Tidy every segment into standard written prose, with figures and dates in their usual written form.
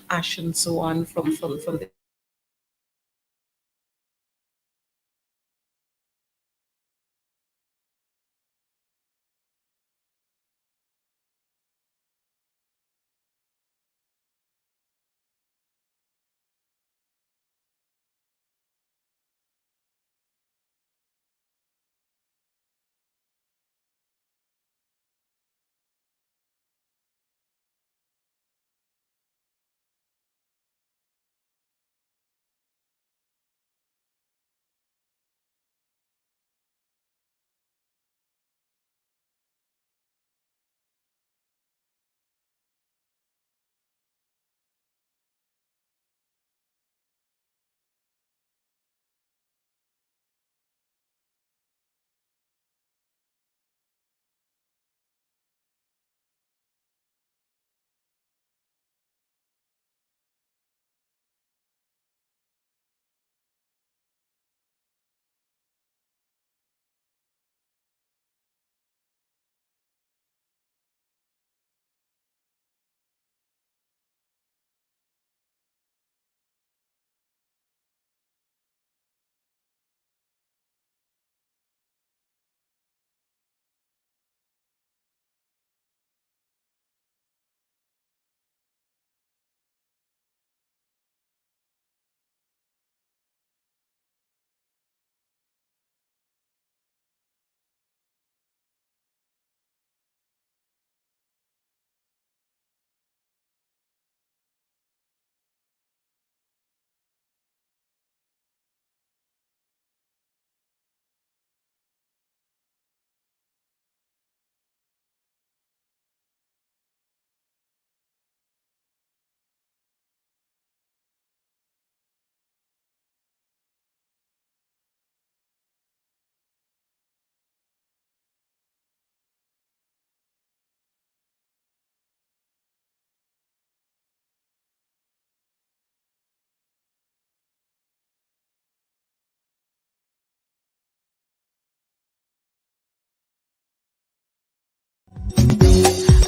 ash and so on from the fire.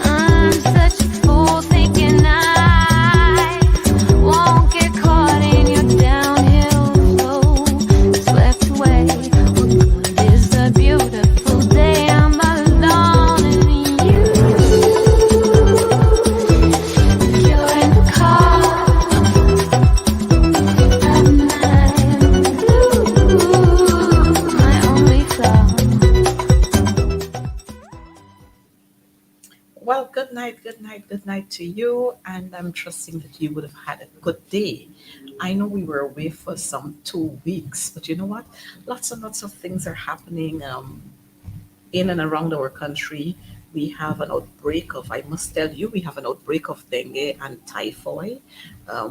And I'm such a fool thinking I won't get caught in your downhill flow. Swept away. What good is a beautiful day? I'm alone and you. You're in the car of my only flaw. well, good night to you. And I'm trusting that you would have had a good day. I know we were away for some 2 weeks, but you know what? Lots and lots of things are happening. In and around our country, we have an outbreak of, I must tell you, we have an outbreak of dengue and typhoid.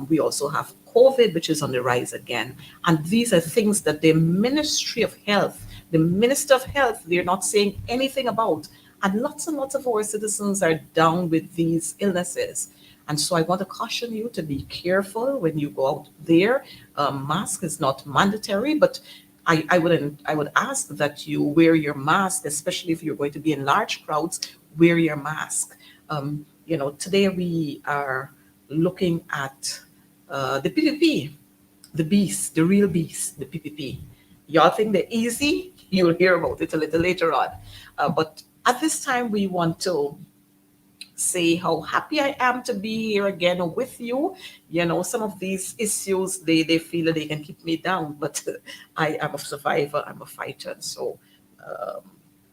We also have COVID, which is on the rise again. And these are things that the Ministry of Health, the Minister of Health, they're not saying anything about. And lots of our citizens are down with these illnesses. And so I want to caution you to be careful when you go out there. Mask is not mandatory, but I would ask that you wear your mask, especially if you're going to be in large crowds. Wear your mask. Today we are looking at the PPP, the beast, the real beast, the PPP. Y'all think they're easy? You'll hear about it a little later on. But at this time, we want to say how happy I am to be here again with you. Some of these issues, they feel that they can keep me down, but I am a survivor, I'm a fighter. And so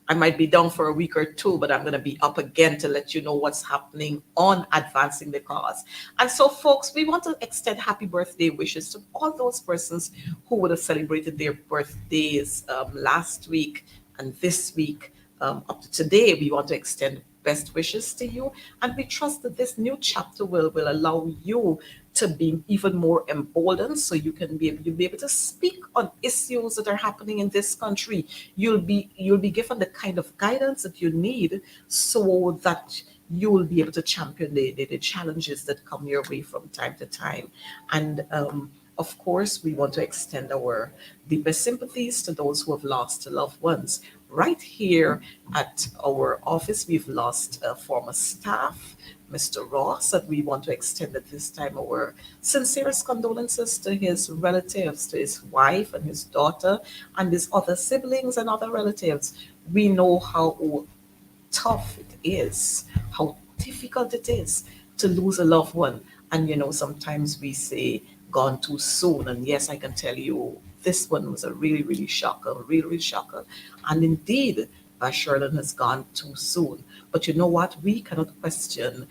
I might be down for a week or two, but I'm going to be up again to let you know what's happening on advancing the cause. And so, folks, we want to extend happy birthday wishes to all those persons who would have celebrated their birthdays last week and this week. Up to today, we want to extend best wishes to you. And we trust that this new chapter will allow you to be even more emboldened so you'll be able to speak on issues that are happening in this country. You'll be given the kind of guidance that you need so that you will be able to champion the challenges that come your way from time to time. And of course, we want to extend our deepest sympathies to those who have lost loved ones. Right here at our office, we've lost former staff. Mr. Ross, and we want to extend at this time our sincerest condolences to his relatives, to his wife and his daughter, and his other siblings and other relatives. We know how tough it is, how difficult it is to lose a loved one. And sometimes we say gone too soon. And yes, I can tell you this one was a really, really shocker, really, really shocker. And indeed, Sherlin has gone too soon. But you know what? We cannot question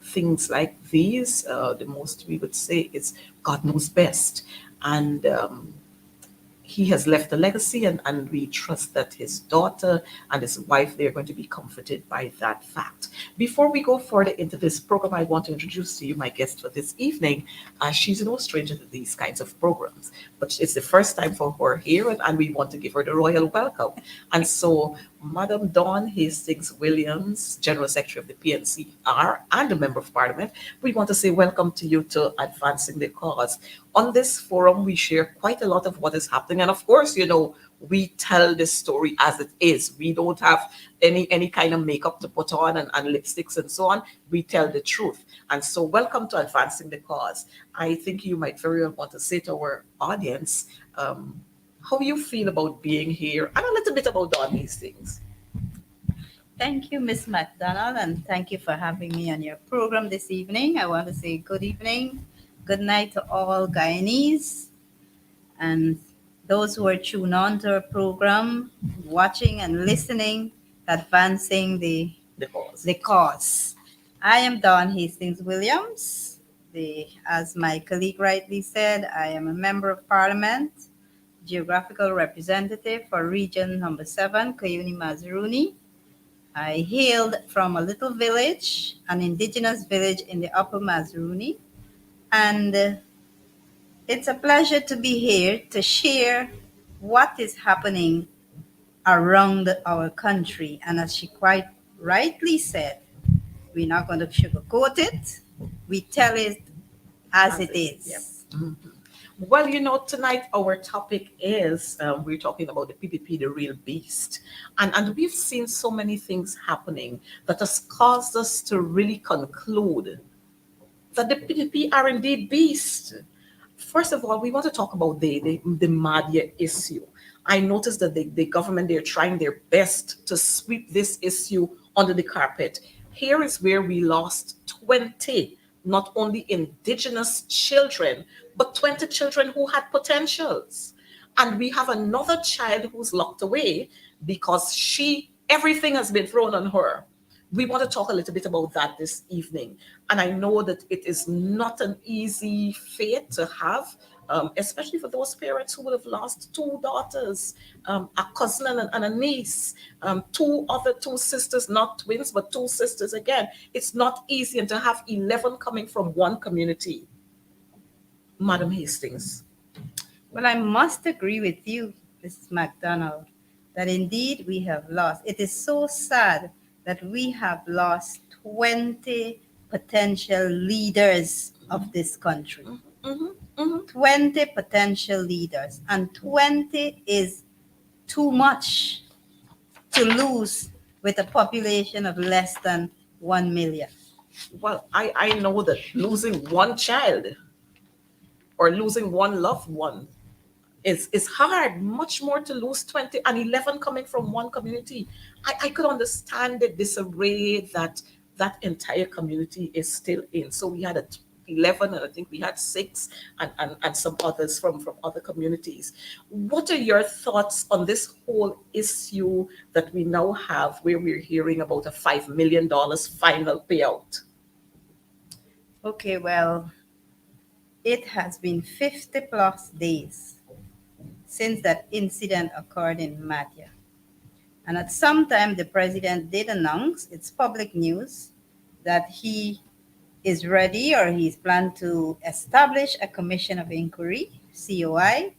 things like these. The most we would say is God knows best. And he has left a legacy, and we trust that his daughter and his wife, they're going to be comforted by that fact. Before we go further into this program, I want to introduce to you my guest for this evening. She's no stranger to these kinds of programs, but it's the first time for her here, and we want to give her the royal welcome. And so, Madam Dawn Hastings Williams, General Secretary of the PNCR and a Member of Parliament, we want to say welcome to you to Advancing the Cause. On this forum, we share quite a lot of what is happening. And of course, we tell this story as it is. We don't have any kind of makeup to put on and lipsticks and so on. We tell the truth. And so welcome to Advancing the Cause. I think you might very well want to say to our audience how you feel about being here and a little bit about Dawn Hastings. Thank you, Miss McDonald, and thank you for having me on your program this evening. I want to say good evening, good night to all Guyanese and those who are tuned on to our program, watching and listening, advancing The cause. the cause. I am Dawn Hastings Williams. As my colleague rightly said, I am a member of Parliament, geographical representative for Region Number 7, Cuyuni Mazaruni. I hailed from a little village, an indigenous village in the Upper Mazaruni, and it's a pleasure to be here to share what is happening around our country. And as she quite rightly said, we're not going to sugarcoat it. We tell it as it is. Yep. Mhm. Well, tonight our topic is we're talking about the PPP, the real beast. And we've seen so many things happening that has caused us to really conclude that the PPP are indeed beasts. First of all, we want to talk about the Madhya issue. I noticed that the government, they're trying their best to sweep this issue under the carpet. Here is where we lost 20, not only indigenous children, but 20 children who had potentials. And we have another child who's locked away because everything has been thrown on her. We want to talk a little bit about that this evening. And I know that it is not an easy fate to have, especially for those parents who would have lost two daughters, a cousin and a niece, two sisters, not twins, but two sisters again. It's not easy. And to have 11 coming from one community. Madam Hastings. Well, I must agree with you, Mrs. McDonald, that indeed we have lost. It is so sad that we have lost 20 potential leaders of this country. Mm-hmm, mm-hmm. 20 potential leaders, and 20 is too much to lose with a population of less than 1 million. Well, I know that losing one child or losing one loved one is hard, much more to lose 20 and 11 coming from one community. I could understand the disarray that entire community is still in. So we had 11, and I think we had 6 and some others from other communities. What are your thoughts on this whole issue that we now have where we're hearing about a $5 million final payout? Okay, well, it has been 50 plus days since that incident occurred in Madhya. And at some time, the president did announce, it's public news, that he is ready or he's planned to establish a commission of inquiry, COI.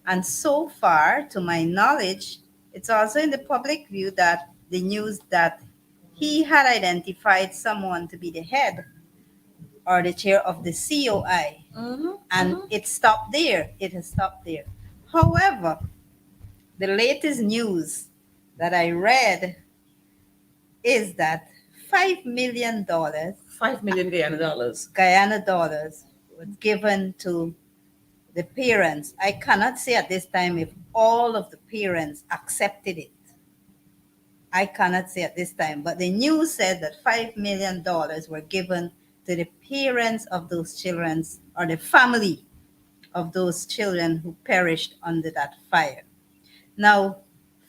And so far, to my knowledge, it's also in the public view that the news that he had identified someone to be the head or the chair of the COI. Mm-hmm, And mm-hmm. it stopped there. It has stopped there. However, the latest news that I read is that $5 million, $5 million. Guyana dollars, was given to the parents. I cannot say at this time if all of the parents accepted it. I cannot say at this time, but the news said that $5 million were given to the parents of those children or the family of those children who perished under that fire. Now,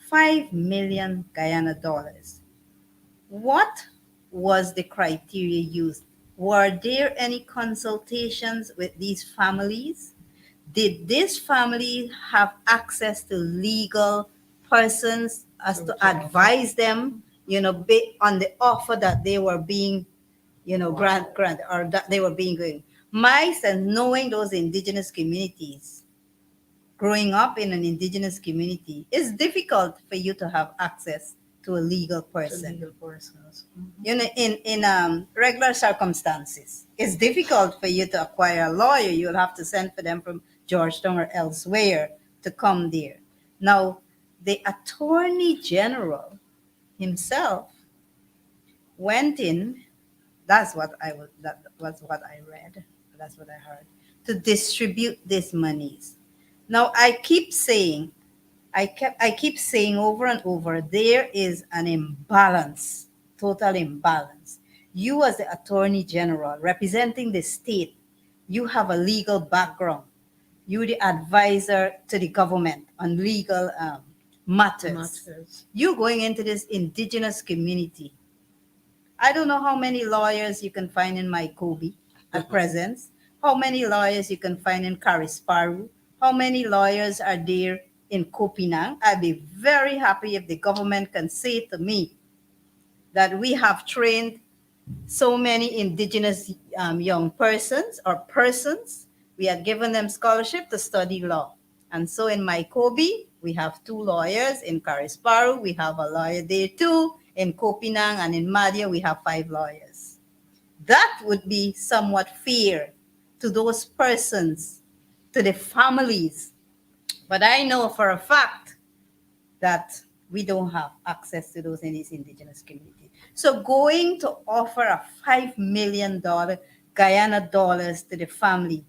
5 million Guyana dollars. What was the criteria used? Were there any consultations with these families? Did this family have access to legal persons as to advise them, on the offer that they were being, grant or that they were being given? My sense, knowing those indigenous communities, growing up in an indigenous community, it's difficult for you to have access to a legal person. Legal persons. In regular circumstances, it's difficult for you to acquire a lawyer. You'll have to send for them from Georgetown or elsewhere to come there. Now, the Attorney General himself went in. That was what I read. That's what I heard. To distribute these monies. Now, I keep saying over and over, there is an imbalance, total imbalance. You, as the Attorney General representing the state, you have a legal background. You're the advisor to the government on legal matters. You're going into this indigenous community. I don't know how many lawyers you can find in Mykobi at present, how many lawyers you can find in Carisparu, how many lawyers are there in Kopinang. I'd be very happy if the government can say to me that we have trained so many indigenous young persons or persons. We had given them scholarship to study law. And so in Mykobi, we have 2 lawyers. In Carisparu, we have a lawyer there too. In Kopinang and in Madia, we have 5 lawyers. That would be somewhat fair to those persons, to the families. But I know for a fact that we don't have access to those in this indigenous community. So going to offer a $5 million Guyana dollars to the family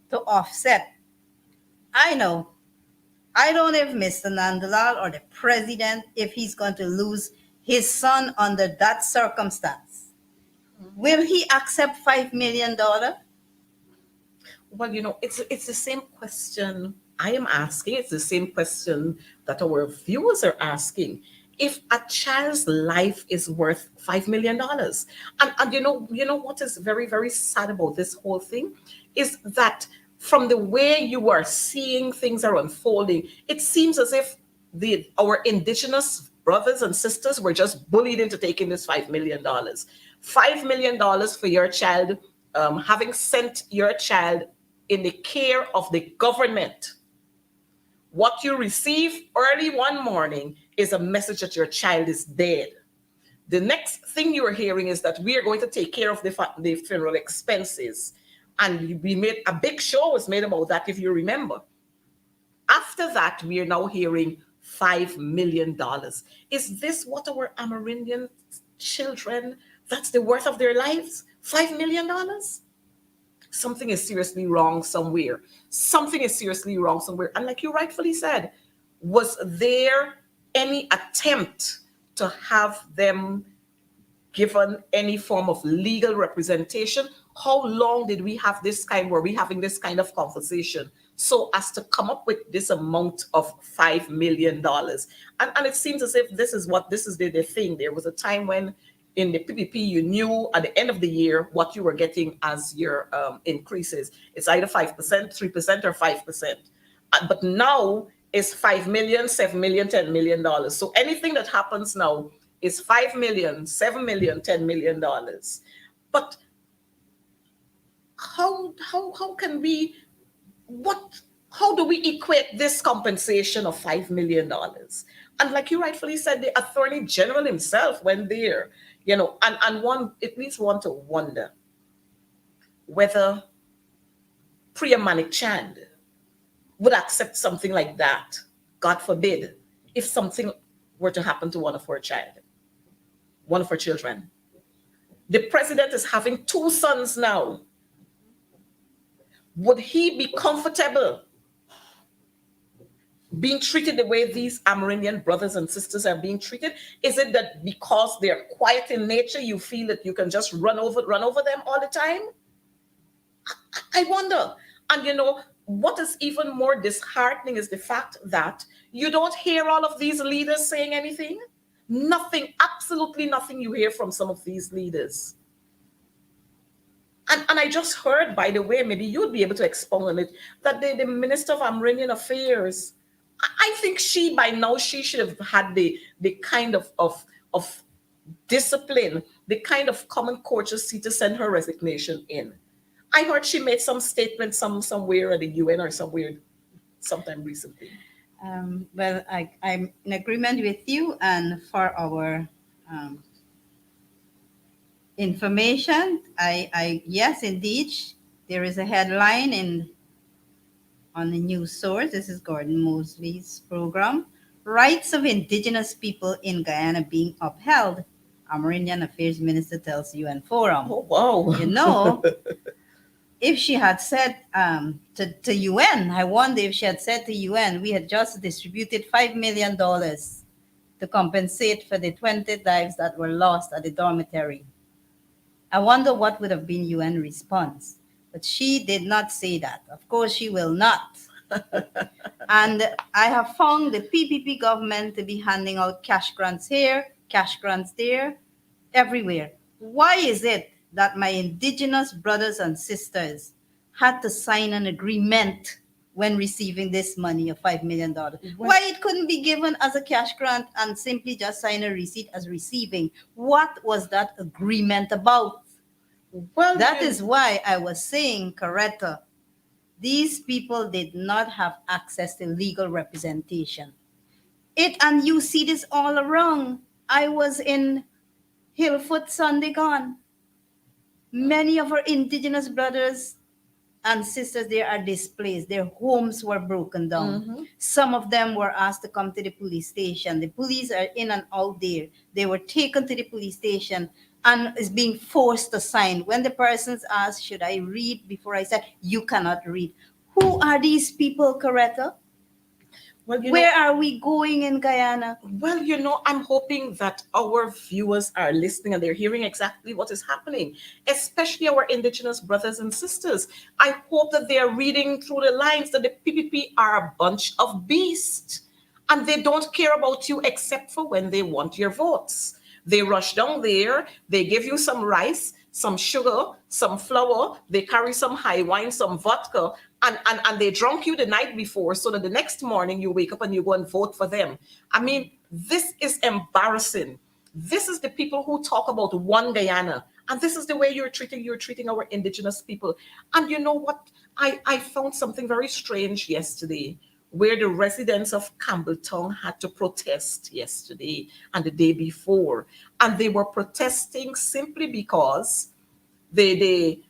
to offset, I don't know if Mr. Nandalal or the president, if he's going to lose his son under that circumstance. Will he accept $5 million? Well, it's the same question I am asking. It's the same question that our viewers are asking. If a child's life is worth $5 million, and you know what is very, very sad about this whole thing is that from the way you are seeing things are unfolding, it seems as if our indigenous brothers and sisters were just bullied into taking this $5 million. $5 million for your child, having sent your child in the care of the government. What you receive early one morning is a message that your child is dead. The next thing you are hearing is that we are going to take care of the funeral expenses. And we made a big show was made about that, if you remember. After that, we are now hearing $5 million. Is this what our Amerindian children, that's the worth of their lives? $5 million? Something is seriously wrong somewhere. Something is seriously wrong somewhere. And like you rightfully said, was there any attempt to have them given any form of legal representation? How long did we have were we having this kind of conversation so as to come up with this amount of $5 million? And it seems as if this is the thing. There was a time when in the PPP, you knew at the end of the year what you were getting as your increases. It's either 5%, 3%, or 5%. But now it's 5 million, 7 million, $10 million. So anything that happens now is 5 million, 7 million, $10 million. But how do we equate this compensation of $5 million? And like you rightfully said, the Attorney General himself went there, and one, it leads one to wonder whether Priya Manik Chand would accept something like that, God forbid, if something were to happen to one of her children. The president is having two sons now. Would he be comfortable being treated the way these Amerindian brothers and sisters are being treated? Is it that because they're quiet in nature, you feel that you can just run over them all the time? I wonder. And what is even more disheartening is the fact that you don't hear all of these leaders saying anything. Nothing, absolutely nothing you hear from some of these leaders. And I just heard, by the way, maybe you'd be able to expound on it, that the Minister of Amerindian Affairs, I think she, by now, she should have had the kind of discipline, the kind of common courtesy to send her resignation in. I heard she made some statement somewhere at the UN or somewhere sometime recently. Well, I'm in agreement with you, and for our information, yes, indeed, there is a headline on the news source. This is Gordon Mosley's program: Rights of Indigenous People in Guyana being upheld. Amerindian Affairs Minister tells UN Forum. Oh, wow. If she had said to UN, I wonder if she had said to UN, we had just distributed $5 million to compensate for the 20 lives that were lost at the dormitory. I wonder what would have been UN response. But she did not say that. Of course, she will not. And I have found the PPP government to be handing out cash grants here, cash grants there, everywhere. Why is it that my indigenous brothers and sisters had to sign an agreement when receiving this money of $5 million? Why it couldn't be given as a cash grant and simply just sign a receipt as receiving? What was that agreement about? Well, that is why I was saying, Coretta, these people did not have access to legal representation. And you see this all around. I was in Hillfoot Sunday gone. Many of our indigenous brothers and sisters there are displaced. Their homes were broken down. Mm-hmm. Some of them were asked to come to the police station. The police are in and out there. They were taken to the police station and is being forced to sign. When the persons asked, should I read? Before I said, you cannot read. Who are these people, Coretta? Well, where are we going in Guyana? Well, I'm hoping that our viewers are listening and they're hearing exactly what is happening, especially our indigenous brothers and sisters. I hope that they're reading through the lines that the PPP are a bunch of beasts and they don't care about you except for when they want your votes. They rush down there, they give you some rice, some sugar, some flour, they carry some high wine, some vodka, and they drunk you the night before so that the next morning you wake up and you go and vote for them. I mean, this is embarrassing. This is the people who talk about one Guyana. And this is the way you're treating our indigenous people. And you know what? I found something very strange yesterday, where the residents of Campbelltown had to protest yesterday and the day before. And they were protesting simply because the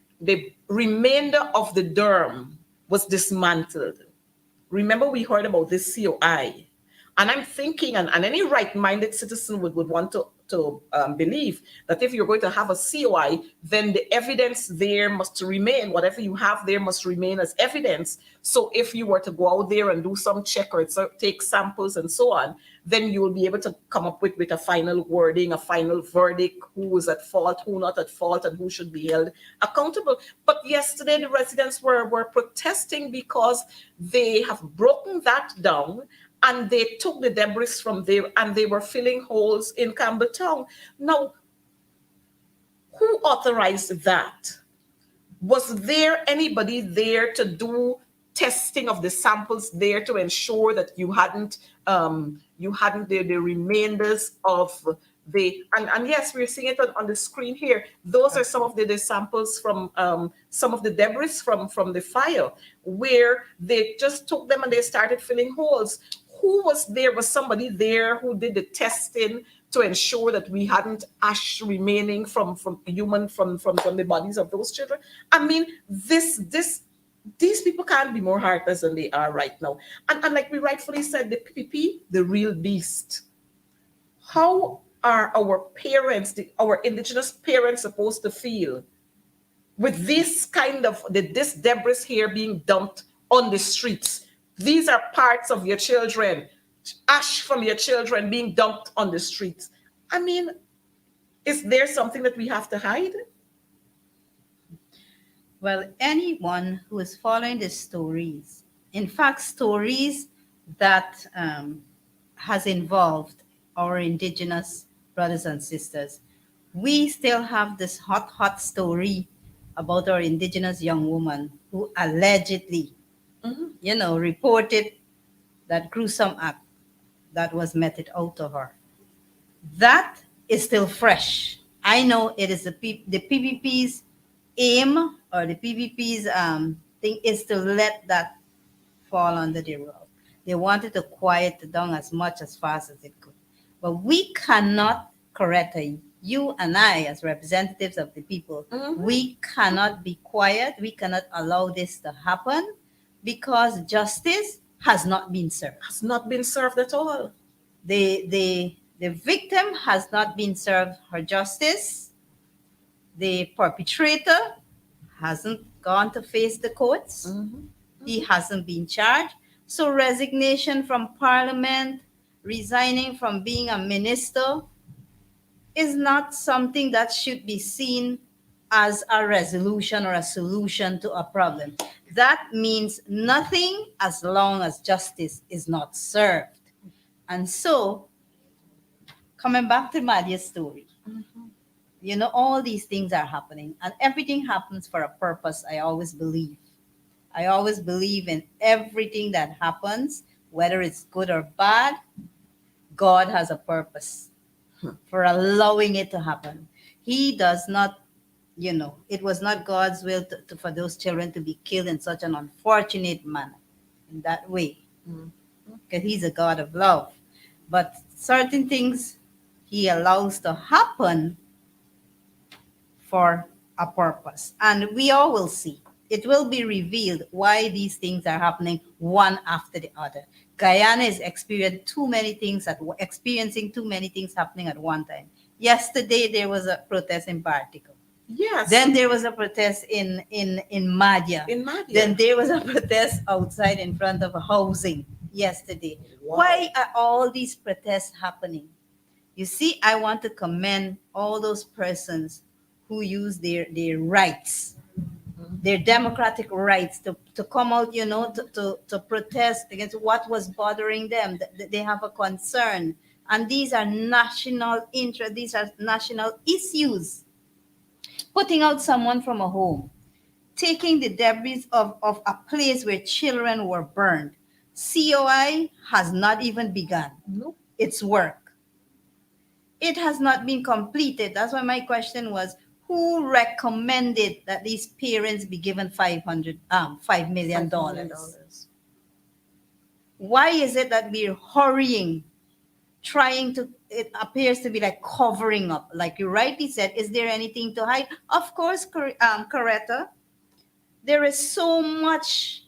remainder of the dam was dismantled. Remember, we heard about this COI. And I'm thinking, and any right-minded citizen would want to believe that if you're going to have a COI, then the evidence there must remain. Whatever you have there must remain as evidence. So if you were to go out there and do some check or take samples and so on, then you will be able to come up with a final wording, a final verdict, who is at fault, who not at fault, and who should be held accountable. But yesterday, the residents were protesting because they have broken that down and they took the debris from there and they were filling holes in Campbelltown. Now, who authorized that? Was there anybody there to do testing of the samples there to ensure that you hadn't the remainders of the, and yes, we're seeing it on the screen here. Those are some of the samples from some of the debris from the fire, where they just took them and they started filling holes. Who was there? Was somebody there who did the testing to ensure that we hadn't ash remaining from the bodies of those children? I mean, these people can't be more heartless than they are right now. And like we rightfully said, the PPP, the real beast. How are our parents, our indigenous parents, supposed to feel with this kind of this debris here being dumped on the streets? These are parts of your children, ash from your children being dumped on the streets. I mean, is there something that we have to hide? Well, anyone who is following the stories, in fact, stories that has involved our indigenous brothers and sisters, we still have this hot story about our indigenous young woman who allegedly, Mhm. reported that gruesome act that was meted out of her. That is still fresh. I know it is the PVP's aim, or the PVP's thing is to let that fall under the rug. They wanted to quiet it down as much as fast as it could. But we cannot, Coretta, you and I, as representatives of the people, we cannot be quiet. We cannot allow this to happen because justice has not been served. Has not been served at all. The victim has not been served her justice. The perpetrator hasn't gone to face the courts. He hasn't been charged. So resignation from parliament, resigning from being a minister, is not something that should be seen as a resolution or a solution to a problem. That means nothing as long as justice is not served. And so, coming back to Madia's story, all these things are happening, and everything happens for a purpose. I always believe in everything that happens, whether it's good or bad. God has a purpose for allowing it to happen. He does not, it was not God's will for those children to be killed in such an unfortunate manner, in that way, because He's a God of love. But certain things He allows to happen for a purpose. And we all will see. It will be revealed why these things are happening one after the other. Guyana is experiencing too many things happening at one time. Yesterday, there was a protest in Particle. Yes. Then there was a protest in Madia. Then there was a protest outside in front of a housing yesterday. Wow. Why are all these protests happening? You see, I want to commend all those persons who use their rights, their democratic rights to come out, to protest against what was bothering them. They have a concern. And these are national interests, these are national issues. Putting out someone from a home, taking the debris of a place where children were burned. COI has not even begun its work. It has not been completed. That's why my question was, who recommended that these parents be given $5 million? Why is it that we're hurrying, it appears to be like covering up? Like you rightly said, is there anything to hide? Of course, Coretta, there is so much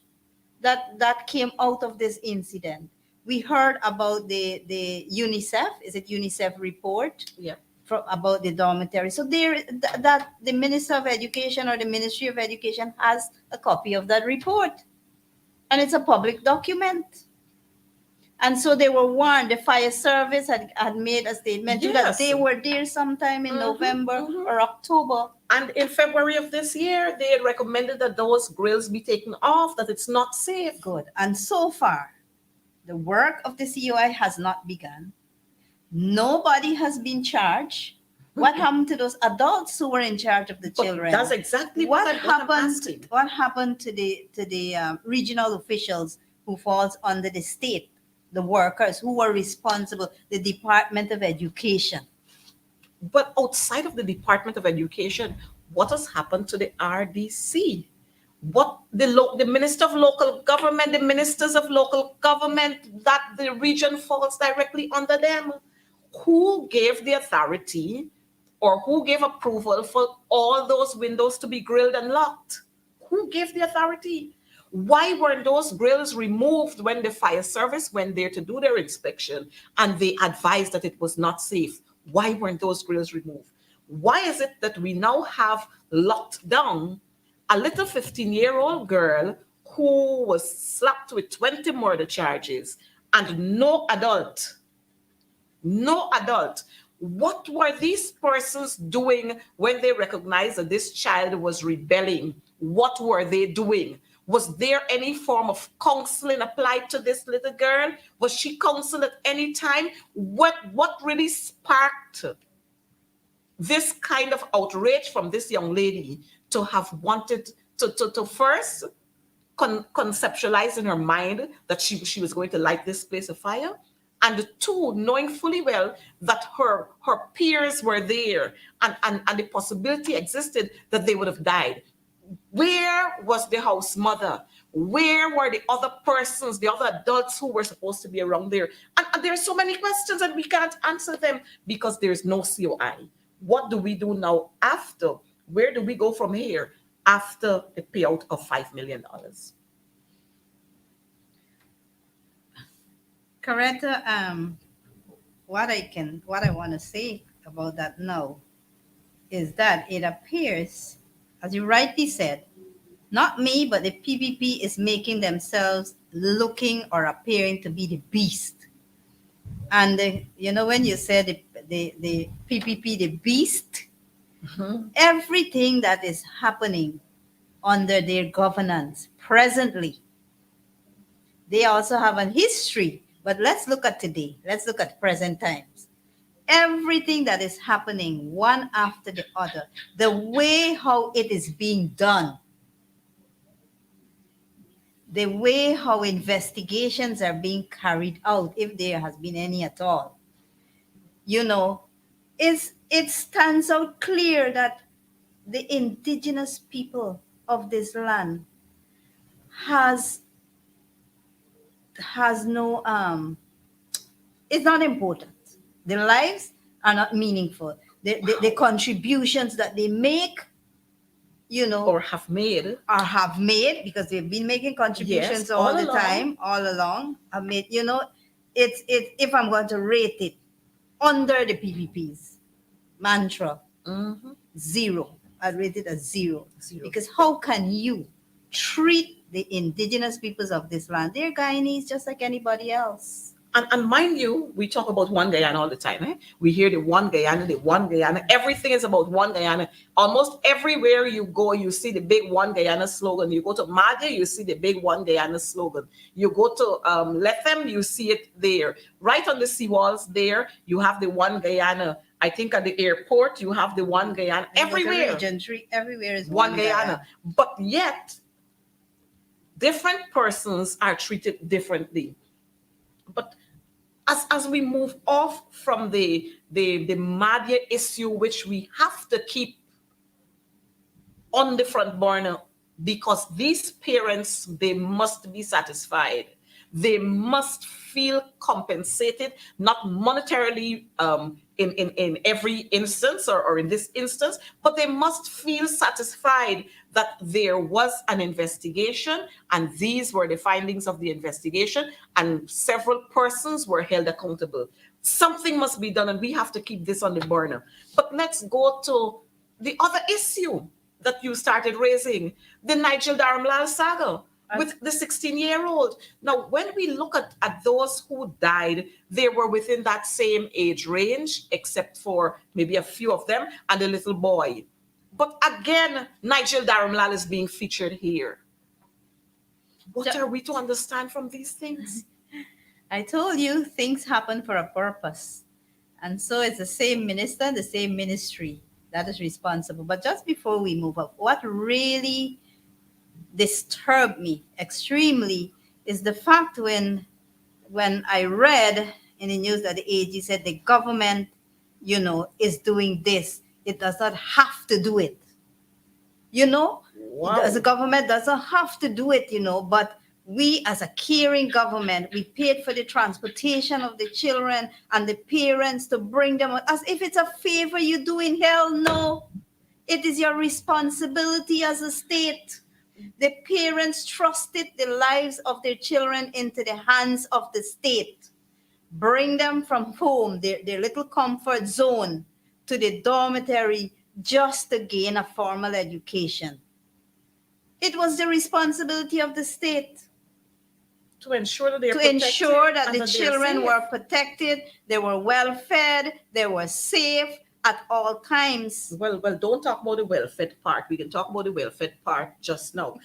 that came out of this incident. We heard about the UNICEF, is it UNICEF report? Yeah. About the dormitory. So that the Minister of Education or the Ministry of Education has a copy of that report. And it's a public document. And so they were warned. The fire service had made a statement that they were there sometime in November or October. And in February of this year, they had recommended that those grills be taken off, that it's not safe. Good. And so far, the work of the COI has not begun. Nobody has been charged. What happened to those adults who were in charge of the children? That's exactly what happened. What happened to the regional officials who falls under the state, the workers who were responsible, the Department of Education? But outside of the Department of Education, what has happened to the RDC? What the Minister of Local Government, the Ministers of Local Government, that the region falls directly under them? Who gave the authority or who gave approval for all those windows to be grilled and locked? Who gave the authority? Why weren't those grills removed when the fire service went there to do their inspection and they advised that it was not safe? Why weren't those grills removed? Why is it that we now have locked down a little 15-year-old girl who was slapped with 20 murder charges and no adult. What were these persons doing when they recognized that this child was rebelling? What were they doing? Was there any form of counseling applied to this little girl? Was she counseled at any time? What really sparked this kind of outrage from this young lady to have wanted to first conceptualize in her mind that she was going to light this place afire, and two, knowing fully well that her peers were there, and the possibility existed that they would have died. Where was the house mother? Where were the other persons, the other adults who were supposed to be around there? And there are so many questions and we can't answer them because there's no COI. What do we do now after? Where do we go from here after the payout of $5 million? Coretta, what I want to say about that now is that it appears, as you rightly said, not me, but the PPP is making themselves looking or appearing to be the beast. And when you said the PPP, the beast, everything that is happening under their governance presently, they also have a history. But let's look at today. Let's look at present times. Everything that is happening one after the other, the way how it is being done, the way how investigations are being carried out, if there has been any at all, it stands out clear that the indigenous people of this land has no it's not important. Their lives are not meaningful. The contributions that they make, or have made, because they've been making contributions Yes, all all the along. time, all along. Have made, it's if I'm going to rate it under the PPP's mantra, zero. I'd rate it as zero. Because how can you treat the indigenous peoples of this land? They're Guyanese just like anybody else. And mind you, we talk about one Guyana all the time. We hear the one Guyana. Everything is about one Guyana. Almost everywhere you go, you see the big one Guyana slogan. You go to Madia, you see the big one Guyana slogan. You go to Lethem, you see it there. Right on the seawalls there, you have the one Guyana. I think at the airport, you have the one Guyana. Everywhere. Region 3, everywhere is one Guyana. But yet, different persons are treated differently. But as we move off from the Madia issue, which we have to keep on the front burner, because these parents, they must be satisfied. They must feel compensated, not monetarily in every instance or in this instance, but they must feel satisfied that there was an investigation and these were the findings of the investigation and several persons were held accountable. Something must be done and we have to keep this on the burner. But let's go to the other issue that you started raising, the Nigel Dharamlal saga with the 16-year-old. Now, when we look at those who died, they were within that same age range, except for maybe a few of them and a little boy. But again, Nigel Dharamlal is being featured here. What are we to understand from these things? I told you things happen for a purpose. And so it's the same minister, the same ministry that is responsible. But just before we move up, what really disturbed me extremely is the fact when I read in the news that the AG said the government, is doing this. It does not have to do it. Wow. The government doesn't have to do it, but we as a caring government, we paid for the transportation of the children and the parents to bring them as if it's a favor you do. In hell no. It is your responsibility as a state. The parents trusted the lives of their children into the hands of the state. bring them from home, their little comfort zone, to the dormitory just to gain a formal education. It was the responsibility of the state To ensure that they're to protected ensure that and the that they're children safe. were protected, they were well fed, they were safe at all times. Well, don't talk about the welfare part. We can talk about the welfare part just now.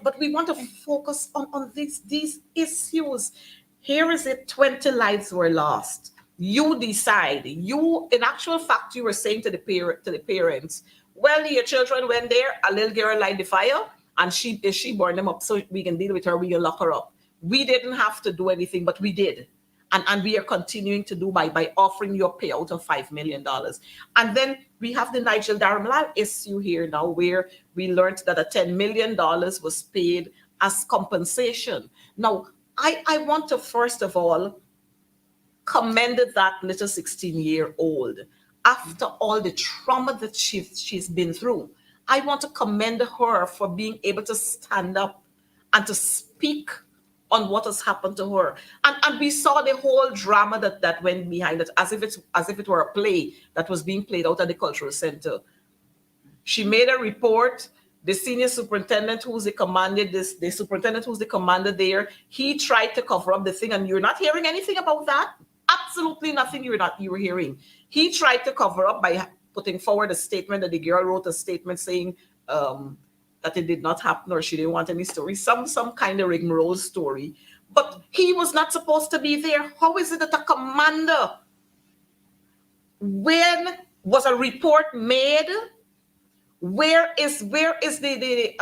But we want to focus on these issues. Here is it, 20 lives were lost. You decide. You, in actual fact, you were saying to the parents, well, your children went there, a little girl light the fire, and she burned them up so we can deal with her, we can lock her up. We didn't have to do anything, but we did. And we are continuing to do by offering you a payout of $5 million. And then we have the Nigel Dharamlal issue here now, where we learned that a $10 million was paid as compensation. Now, I want to first of all commend that little 16-year-old after all the trauma that she's been through. I want to commend her for being able to stand up and to speak on what has happened to her. And we saw the whole drama that went behind it, as if it were a play that was being played out at the cultural center. She made a report. The senior superintendent, who's the superintendent who's the commander there, he tried to cover up the thing, and you're not hearing anything about that. Absolutely nothing. You were hearing. He tried to cover up by putting forward a statement that the girl wrote a statement saying that it did not happen, or she didn't want any story, some kind of rigmarole story. But he was not supposed to be there. How is it that a commander, when was a report made? Where is the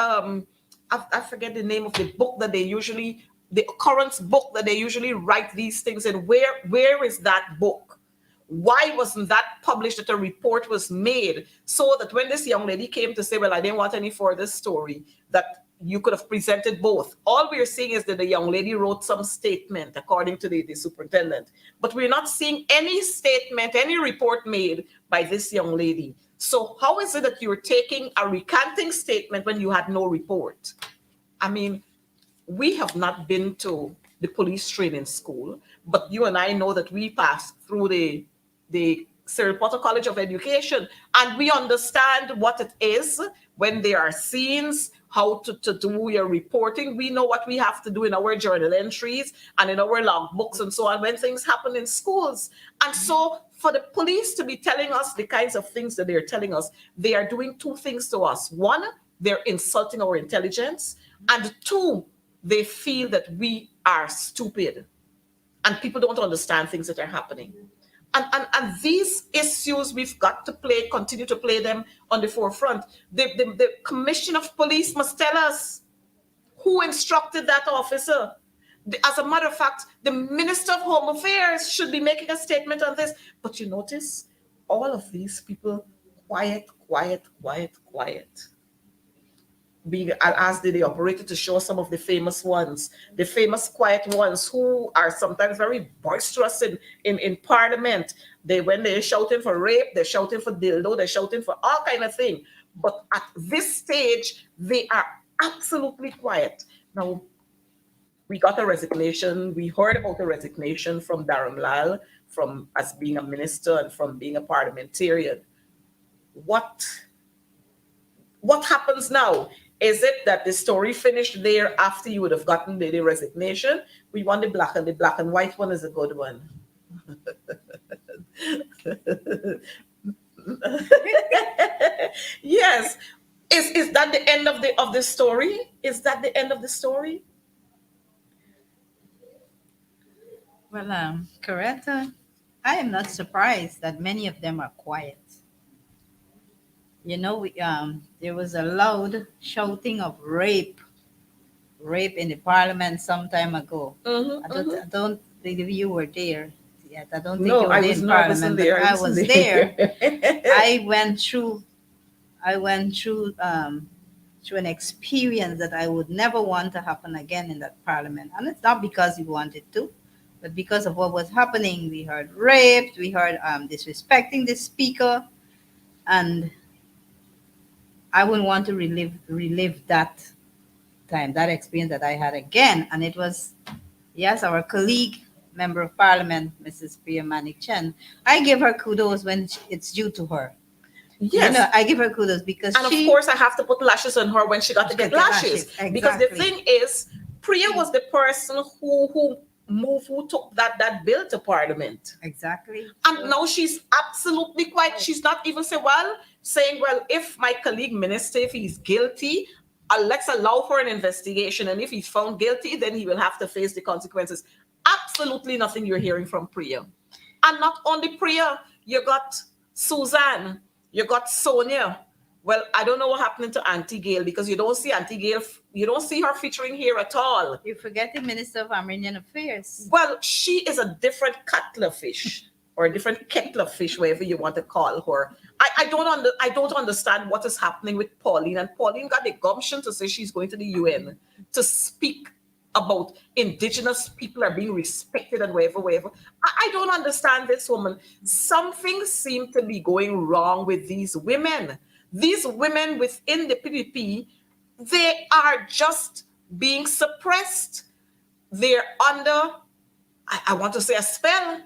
I forget the name of the book that they usually, the occurrence book that they usually write these things in? Where is that book? Why wasn't that published, that a report was made, so that when this young lady came to say, well, I didn't want any further story, that you could have presented both? All we're seeing is that the young lady wrote some statement according to the superintendent, but we're not seeing any statement, any report made by this young lady. So how is it that you're taking a recanting statement when you had no report? I mean, we have not been to the police training school, but you and I know that we passed through the Cyril Potter College of Education, and we understand what it is when there are scenes, how to do your reporting. We know what we have to do in our journal entries and in our log books and so on when things happen in schools. And so for the police to be telling us the kinds of things that they're telling us, they are doing two things to us. One, they're insulting our intelligence. And two, they feel that we are stupid and people don't understand things that are happening. And these issues, we've got to continue to play them on the forefront. The commissioner of police must tell us who instructed that officer. As a matter of fact, the Minister of Home Affairs should be making a statement on this. But you notice all of these people, quiet, quiet, quiet, quiet. I'll ask the operator to show some of the famous ones, the famous quiet ones who are sometimes very boisterous in Parliament. When they're shouting for rape, they're shouting for dildo, they're shouting for all kind of thing. But at this stage, they are absolutely quiet. Now, we got a resignation. We heard about the resignation from Dharamlal, from as being a minister and from being a parliamentarian. What happens now? Is it that the story finished there after you would have gotten the resignation? We want the black and white one is a good one. Yes. Is that the end of the story? Is that the end of the story? Well, Coretta, I am not surprised that many of them are quiet. You know, there was a loud shouting of rape in the parliament some time ago. I don't think you were there yet. I don't think No, you were I there was in not. I parliament, wasn't but there. I was there. there. I went through through an experience that I would never want to happen again in that parliament. And it's not because we wanted to, but because of what was happening. We heard raped, we heard disrespecting the speaker, and I wouldn't want to relive that experience that I had again. And it was, yes, our colleague Member of Parliament, Mrs. Priya Manik Chen, I give her kudos when it's due to her. Yes. I give her kudos because And of course, I have to put lashes on her when she got to get lashes. Because the Exactly. thing is, Priya was the person who took that bill to Parliament. Exactly. And now she's absolutely quite, she's not even saying, well, if my colleague minister, if he's guilty, let's allow for an investigation. And if he's found guilty, then he will have to face the consequences. Absolutely nothing you're hearing from Priya. And not only Priya, you got Suzanne, you got Sonia. Well, I don't know what happened to Auntie Gail because you don't see Auntie Gail, you don't see her featuring here at all. You forget the Minister of Armenian Affairs. Well, she is a different cutler fish or a different kettle of fish, whatever you want to call her. I don't understand what is happening with Pauline. And Pauline got the gumption to say she's going to the UN to speak about indigenous people are being respected and whatever. I don't understand this woman. Something seems to be going wrong with these women. These women within the PPP, they are just being suppressed. They're under, I want to say, a spell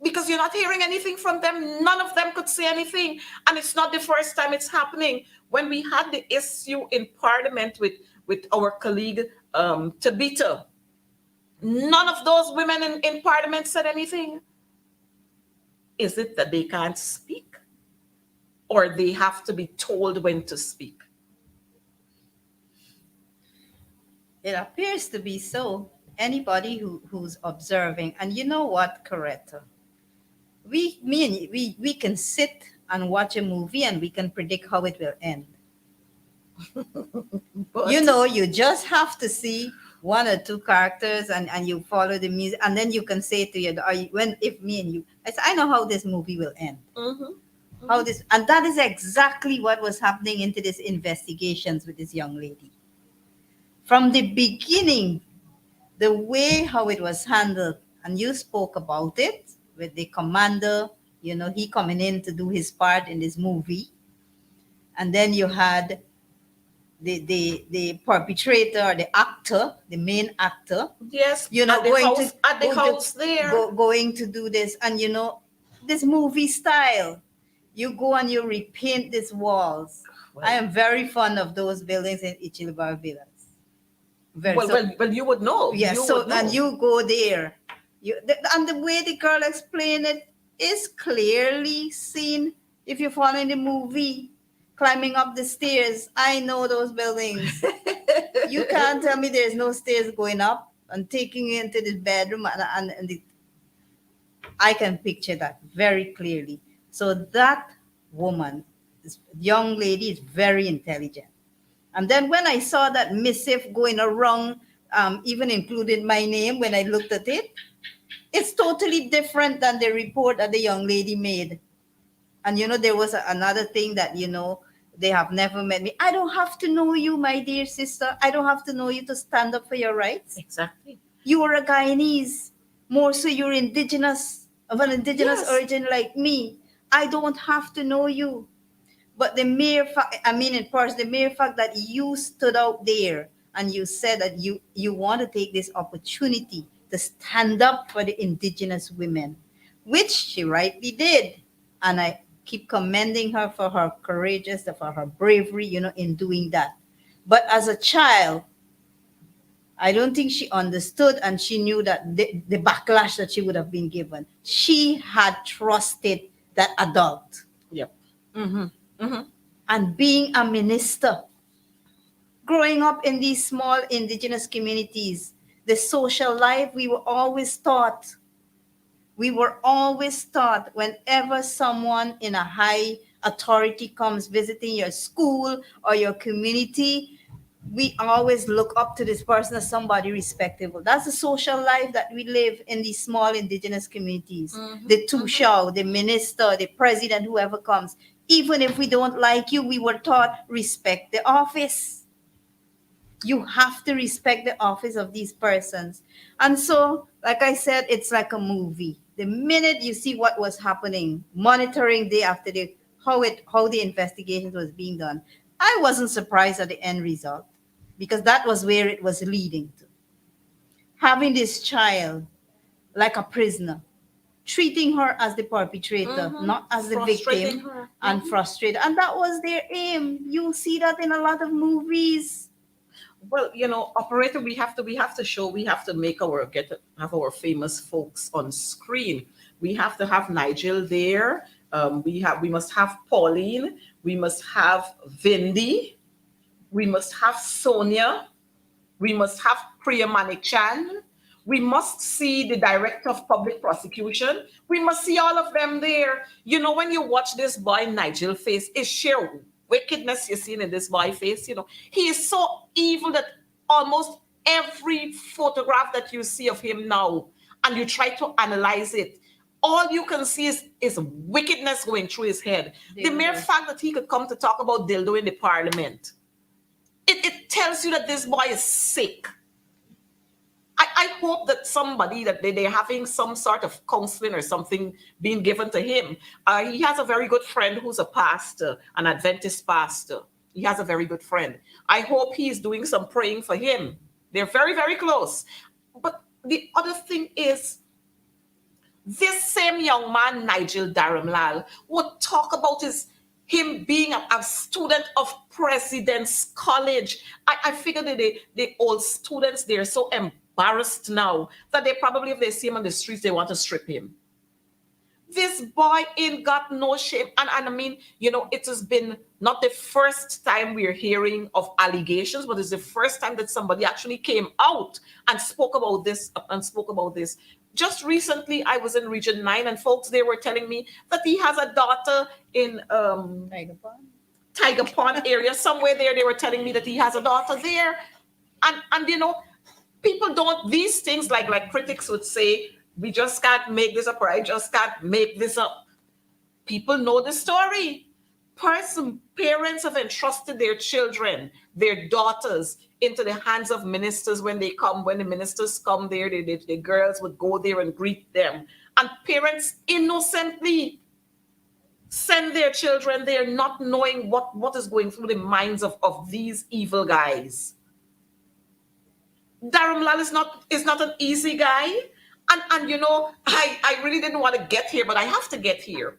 because you're not hearing anything from them. None of them could say anything. And it's not the first time it's happening. When we had the issue in Parliament with our colleague Tabitha, none of those women in Parliament said anything. Is it that they can't speak? Or they have to be told when to speak? It appears to be so. Anybody who's observing, and you know what, Coretta? We can sit and watch a movie and we can predict how it will end. But, You just have to see one or two characters and you follow the music, and then you can say to you, if me and you, I know how this movie will end. How this, and that is exactly what was happening into these investigations with this young lady. From the beginning, the way how it was handled, and you spoke about it with the commander, he coming in to do his part in this movie. And then you had the perpetrator, or the actor, the main actor. yes, Going to do this. And this movie style. You go and you repaint these walls. Well, I am very fond of those buildings in Ichilbar Villas. Well, you would know. Yes, and you go there. And the way the girl explained it is clearly seen if you follow in the movie. Climbing up the stairs. I know those buildings. You can't tell me there's no stairs going up and taking you into the bedroom. I can picture that very clearly. So that woman, this young lady, is very intelligent. And then when I saw that missive going around, even including my name, when I looked at it, it's totally different than the report that the young lady made. And there was another thing that they have never met me. I don't have to know you, my dear sister. I don't have to know you to stand up for your rights. Exactly. You are a Guyanese. More so, you're indigenous, of an indigenous origin like me. I don't have to know you. But the mere fact, in person, the mere fact that you stood out there and you said that you want to take this opportunity to stand up for the indigenous women, which she rightly did. And I keep commending her for her courageous, for her bravery, in doing that. But as a child, I don't think she understood, and she knew that the backlash that she would have been given. She had trusted that adult. Yep. And being a minister, growing up in these small indigenous communities, the social life we were always taught. We were always taught whenever someone in a high authority comes visiting your school or your community, we always look up to this person as somebody respectable. That's the social life that we live in these small indigenous communities. The Tushao, the minister, the president, whoever comes. Even if we don't like you, we were taught respect the office. You have to respect the office of these persons. And so, like I said, it's like a movie. The minute you see what was happening, monitoring day after day, how the investigation was being done, I wasn't surprised at the end result, because that was where it was leading to. Having this child like a prisoner, treating her as the perpetrator, not as the Frustrating victim, her. and frustrated. And that was their aim. You see that in a lot of movies. Well, operator, we have to make have our famous folks on screen. We have to have Nigel there. We must have Pauline. We must have Vindi. We must have Sonia. We must have Priya Manichan. We must see the director of public prosecution. We must see all of them there. When you watch this boy Nigel face, it's sheer wickedness you're seeing in this boy face. He is so evil that almost every photograph that you see of him now, and you try to analyze it, all you can see is wickedness going through his head. The mere Dildo. fact that he could come to talk about dildo in the parliament, it tells you that this boy is sick. I hope that somebody that they're having some sort of counseling or something being given to him. He has a very good friend who's a pastor, an Adventist pastor. He has a very good friend. I hope he's doing some praying for him. They're very, very close. But the other thing is, this same young man, Nigel Dharamlal, would talk about him being a student of President's College. I figure that the old students, they're so embarrassed now that they probably, if they see him on the streets, they want to strip him. This boy ain't got no shame. And I mean, it has been not the first time we're hearing of allegations, but it's the first time that somebody actually came out and spoke about this. Just recently, I was in Region 9, and folks, they were telling me that he has a daughter in Tiger Pond. Tiger Pond area, somewhere there. They were telling me that he has a daughter there. And people don't, these things, like critics would say, we just can't make this up, or I just can't make this up. People know the story. Parents have entrusted their children, their daughters, into the hands of ministers when the ministers come there, the girls would go there and greet them. And parents innocently send their children there, not knowing what is going through the minds of these evil guys. Dharamlal is not an easy guy. And I really didn't want to get here, but I have to get here.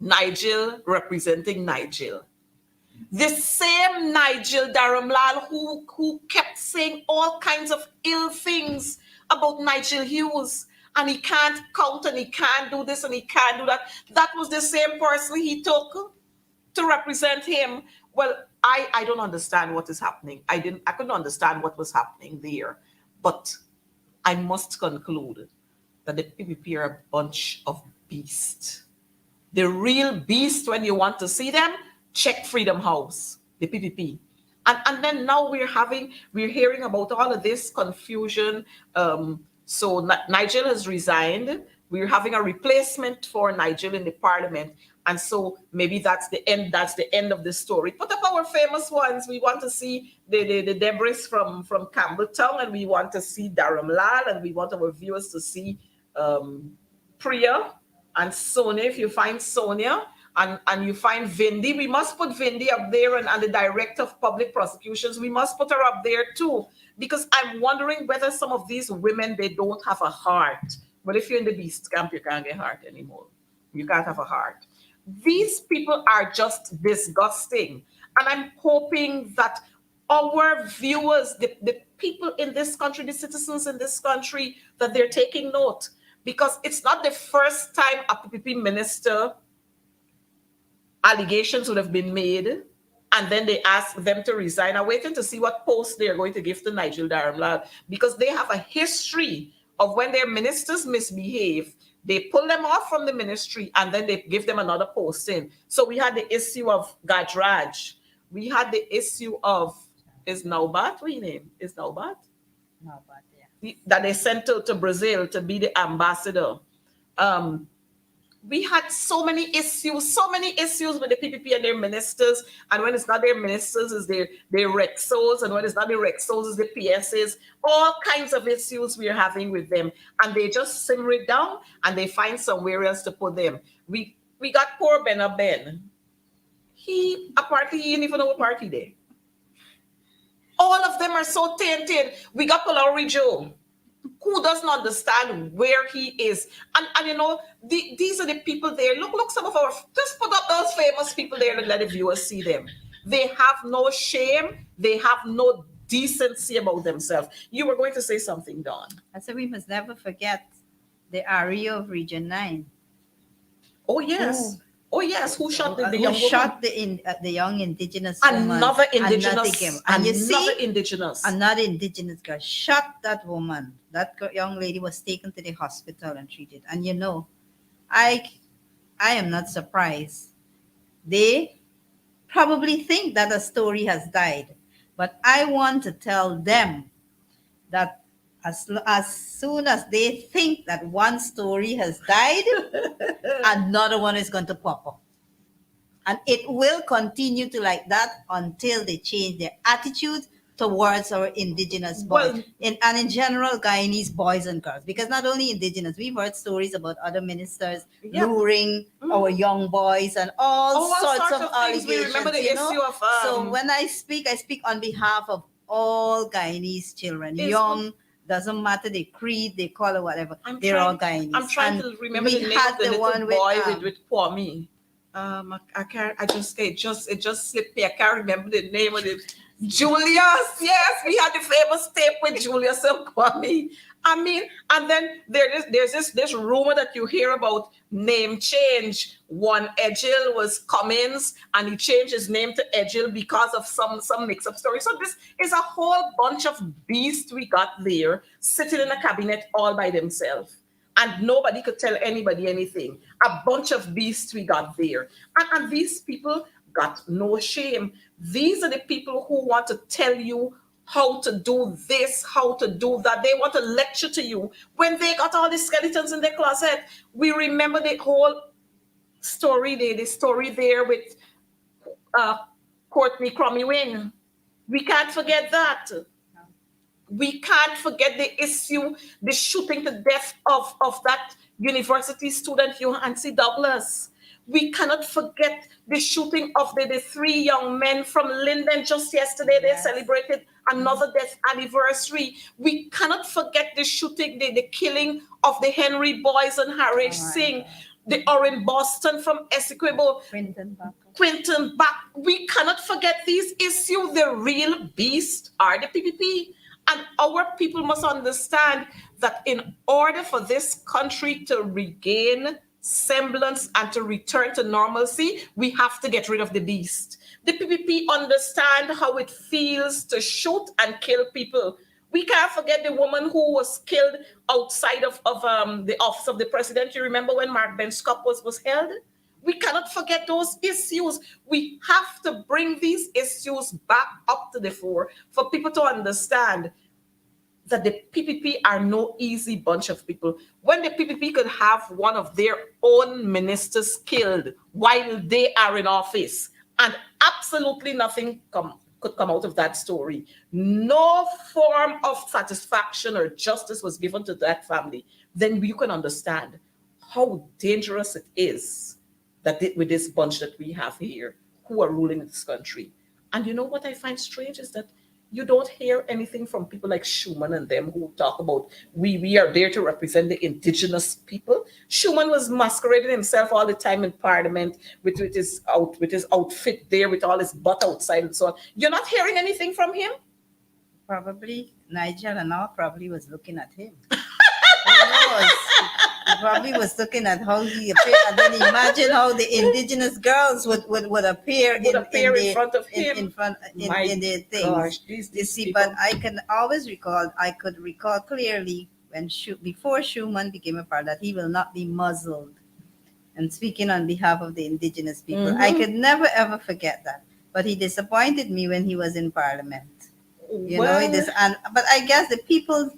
Nigel representing Nigel. The same Nigel Dharamlal who kept saying all kinds of ill things about Nigel Hughes. And he can't count, and he can't do this, and he can't do that. That was the same person he took to represent him. Well, I don't understand what is happening. I couldn't understand what was happening there. But I must conclude that the PPP are a bunch of beasts. The real beast, when you want to see them, check Freedom House, the PPP. And then now we're hearing about all of this confusion. So Nigel has resigned. We're having a replacement for Nigel in the parliament. And so maybe that's the end of the story. Put up our famous ones. We want to see the Debris from Campbelltown, and we want to see Dharamlal, and we want our viewers to see Priya and Sonia. If you find Sonia and you find Vindi, we must put Vindi up there, and the director of public prosecutions, we must put her up there too. Because I'm wondering whether some of these women, they don't have a heart. But if you're in the beast camp, you can't get heart anymore. You can't have a heart. These people are just disgusting. And I'm hoping that our viewers, the people in this country, the citizens in this country, that they're taking note. Because it's not the first time a PPP minister allegations would have been made, and then they ask them to resign. I'm waiting to see what post they're going to give to Nigel Dharamlal, because they have a history of when their ministers misbehave, they pull them off from the ministry and then they give them another posting. So we had the issue of Gajraj. We had the issue of, is Naubat, what name? Is Naubat? Naubat, yeah. That they sent to Brazil to be the ambassador. We had so many issues with the PPP and their ministers. And when it's not their ministers, it's their Rexos. And when it's not the Rexos, it's the PSs. All kinds of issues we're having with them. And they just simmer it down and they find somewhere else to put them. We got poor Ben. He didn't even know what party there. All of them are so tainted. We got Palaury Joe. who doesn't understand where he is. And these are the people there. Look, some of our, just put up those famous people there and let the viewers see them. They have no shame. They have no decency about themselves. You were going to say something, Dawn. I said we must never forget the REO of Region 9. Oh, yes. Oh, yes. Who shot the Who young woman? shot the young indigenous woman. Another Another indigenous. And you Another see, indigenous. another indigenous girl shot that woman. That young lady was taken to the hospital and treated. And I am not surprised. They probably think that a story has died, but I want to tell them that as soon as they think that one story has died, another one is going to pop up. And it will continue to like that until they change their attitude towards our indigenous boys. Well- And in general, Guyanese boys and girls. Because not only indigenous, we've heard stories about other ministers Yeah. luring our young boys and all sorts of things. allegations. We remember the you know? issue of So when I speak on behalf of all Guyanese children, Is- young, doesn't matter the creed, they call it whatever. I'm They're all trying- Guyanese. I'm trying And to remember we the name had of the the little one boy with, with Kwame. I can't. It just slipped me. I can't remember the name of it. Julius. Yes, we had the famous tape with Julius and Kwame. I mean, and then there's this rumor that you hear about name change. One Edgil was Cummins, and he changed his name to Edgil because of some mix-up story. So this is a whole bunch of beasts we got there sitting in a cabinet all by themselves. And nobody could tell anybody anything. A bunch of beasts we got there. And these people got no shame. These are the people who want to tell you how to do this, how to do that. They want to lecture to you. When they got all the skeletons in their closet, we remember the whole story, the story there with Courtney Crummy Wing. We can't forget that. We can't forget the issue, the shooting to death of that university student, Nancy Douglas. We cannot forget the shooting of the three young men from Linden just yesterday. They celebrated another death anniversary. We cannot forget the shooting, the killing of the Henry Boys and Harry Singh, the Orin Boston from Essequibo, Quinton Back. We cannot forget these issues. The real beast are the PPP. And our people must understand that in order for this country to regain semblance and to return to normalcy, we have to get rid of the beast. The PPP understand how it feels to shoot and kill people. We can't forget the woman who was killed outside of the office of the president. You remember when Mark Benschop was held? We cannot forget those issues. We have to bring these issues back up to the fore for people to understand that the PPP are no easy bunch of people. When the PPP could have one of their own ministers killed while they are in office, and absolutely nothing could come out of that story. No form of satisfaction or justice was given to that family. Then you can understand how dangerous it is that with this bunch that we have here who are ruling this country. And you know what I find strange is that you don't hear anything from people like Schumann and them who talk about we are there to represent the indigenous people. Schumann was masquerading himself all the time in Parliament with his outfit there, with all his butt outside and so on. You're not hearing anything from him? Probably Nigel and all probably was looking at him. Who knows? He probably was looking at how he appeared, and then imagine how the indigenous girls would appear in front of him. in the things. Gosh, You these see, people. but I could recall clearly when before Schumann became a part that he will not be muzzled. And speaking on behalf of the indigenous people, I could never ever forget that. But he disappointed me when he was in Parliament. But I guess the people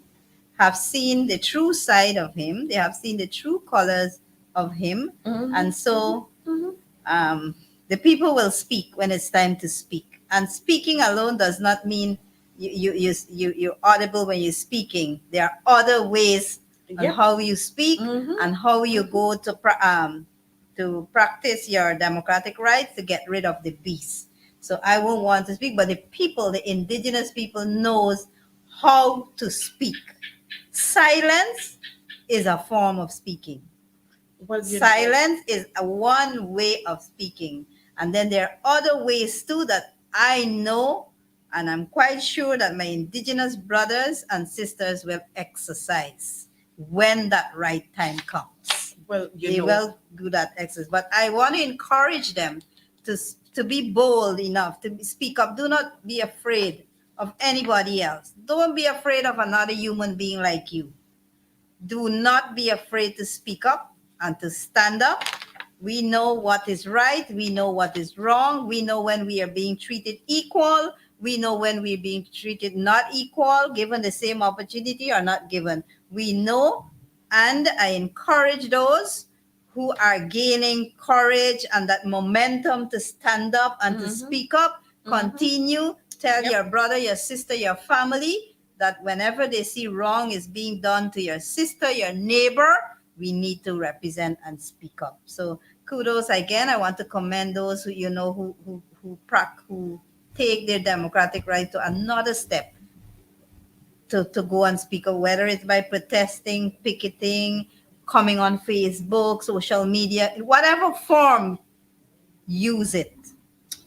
have seen the true side of him. They have seen the true colors of him, and so the people will speak when it's time to speak. And speaking alone does not mean you're audible when you're speaking. There are other ways on how you speak and how you go to practice your democratic rights to get rid of the beast. So I won't want to speak, but the indigenous people knows how to speak. Silence is a form of speaking. Well, Silence is a one way of speaking. And then there are other ways too that I know, and I'm quite sure that my indigenous brothers and sisters will exercise when that right time comes. well, They will do that exercise. But I want to encourage them to be bold enough to speak up. Do not be afraid of anybody else. Don't be afraid of another human being like you. Do not be afraid to speak up and to stand up. We know what is right. We know what is wrong. We know when we are being treated equal. We know when we're being treated not equal, given the same opportunity or not given. We know, and I encourage those who are gaining courage and that momentum to stand up and to speak up. Continue. Tell your brother, your sister, your family that whenever they see wrong is being done to your sister, your neighbor, we need to represent and speak up. So kudos again. I want to commend those who who take their democratic right to another step to go and speak up, whether it's by protesting, picketing, coming on Facebook, social media, whatever form, use it.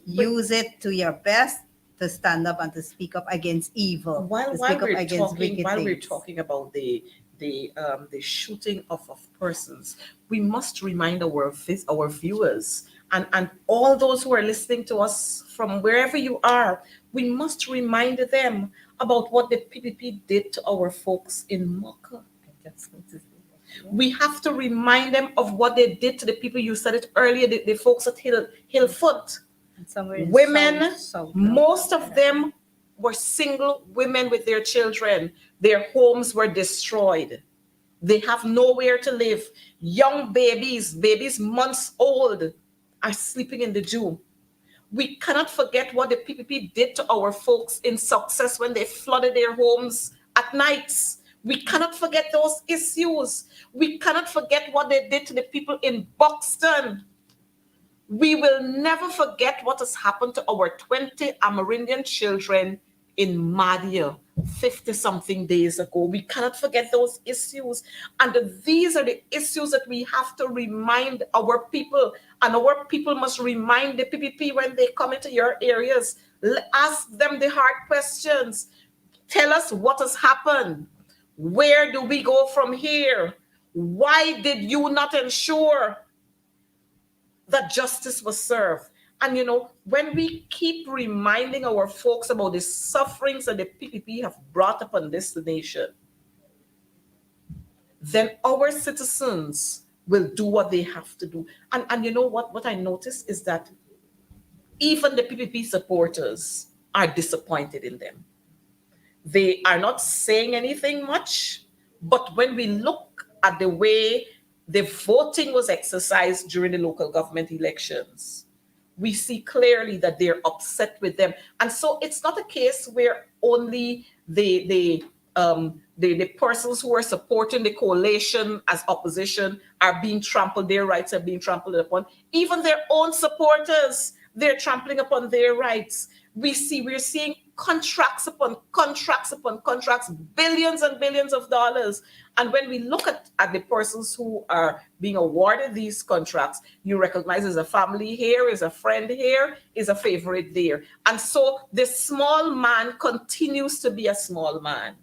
Use it to your best to stand up and to speak up against evil. While to speak up we're against talking wicked while we're things. talking about the shooting of persons, we must remind our viewers and all those who are listening to us from wherever you are, we must remind them about what the PPP did to our folks in Mocha. We have to remind them of what they did to the people. You said it earlier, the folks at Hillfoot. And somewhere in Women, South most of them were single women with their children. Their homes were destroyed. They have nowhere to live. Young babies months old, are sleeping in the dew. We cannot forget what the PPP did to our folks in Success when they flooded their homes at nights. We cannot forget those issues. We cannot forget what they did to the people in Buxton. We will never forget what has happened to our 20 Amerindian children in Madia 50 something days ago. We cannot forget those issues. And these are the issues that we have to remind our people. And our people must remind the PPP when they come into your areas. Ask them the hard questions. Tell us what has happened. Where do we go from here? Why did you not ensure that justice was served? And when we keep reminding our folks about the sufferings that the PPP have brought upon this nation, then our citizens will do what they have to do. And you know what I noticed is that even the PPP supporters are disappointed in them. They are not saying anything much, but when we look at the way the voting was exercised during the local government elections, we see clearly that they're upset with them. And so it's not a case where only the persons who are supporting the coalition as opposition are being trampled, their rights are being trampled upon. Even their own supporters, they're trampling upon their rights. We're seeing contracts upon contracts upon contracts, billions and billions of dollars. And when we look at the persons who are being awarded these contracts, you recognize there's a family here, is a friend here, is a favorite there. And so the small man continues to be a small man.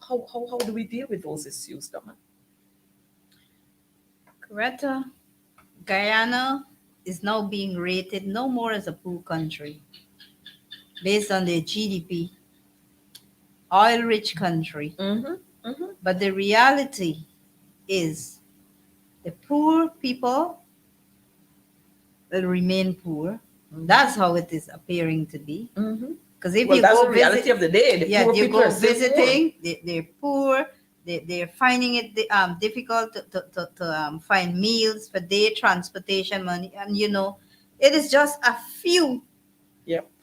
How do we deal with those issues, Dama? Coretta, Guyana is now being rated no more as a poor country based on their GDP, oil-rich country. But the reality is the poor people will remain poor. That's how it is appearing to be. Because if you that's go the reality of the day. The yeah, poor you people go are still visiting, they're poor. They're finding it difficult to find meals for day transportation money. And it is just a few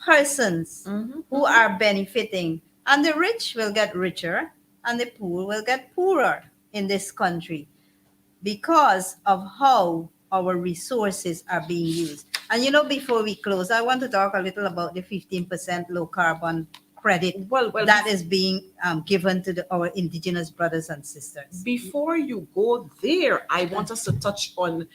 persons who are benefiting. And the rich will get richer and the poor will get poorer in this country because of how our resources are being used. And before we close, I want to talk a little about the 15% low carbon credit Well, that is being given to our indigenous brothers and sisters. before you go there, I want us to touch on,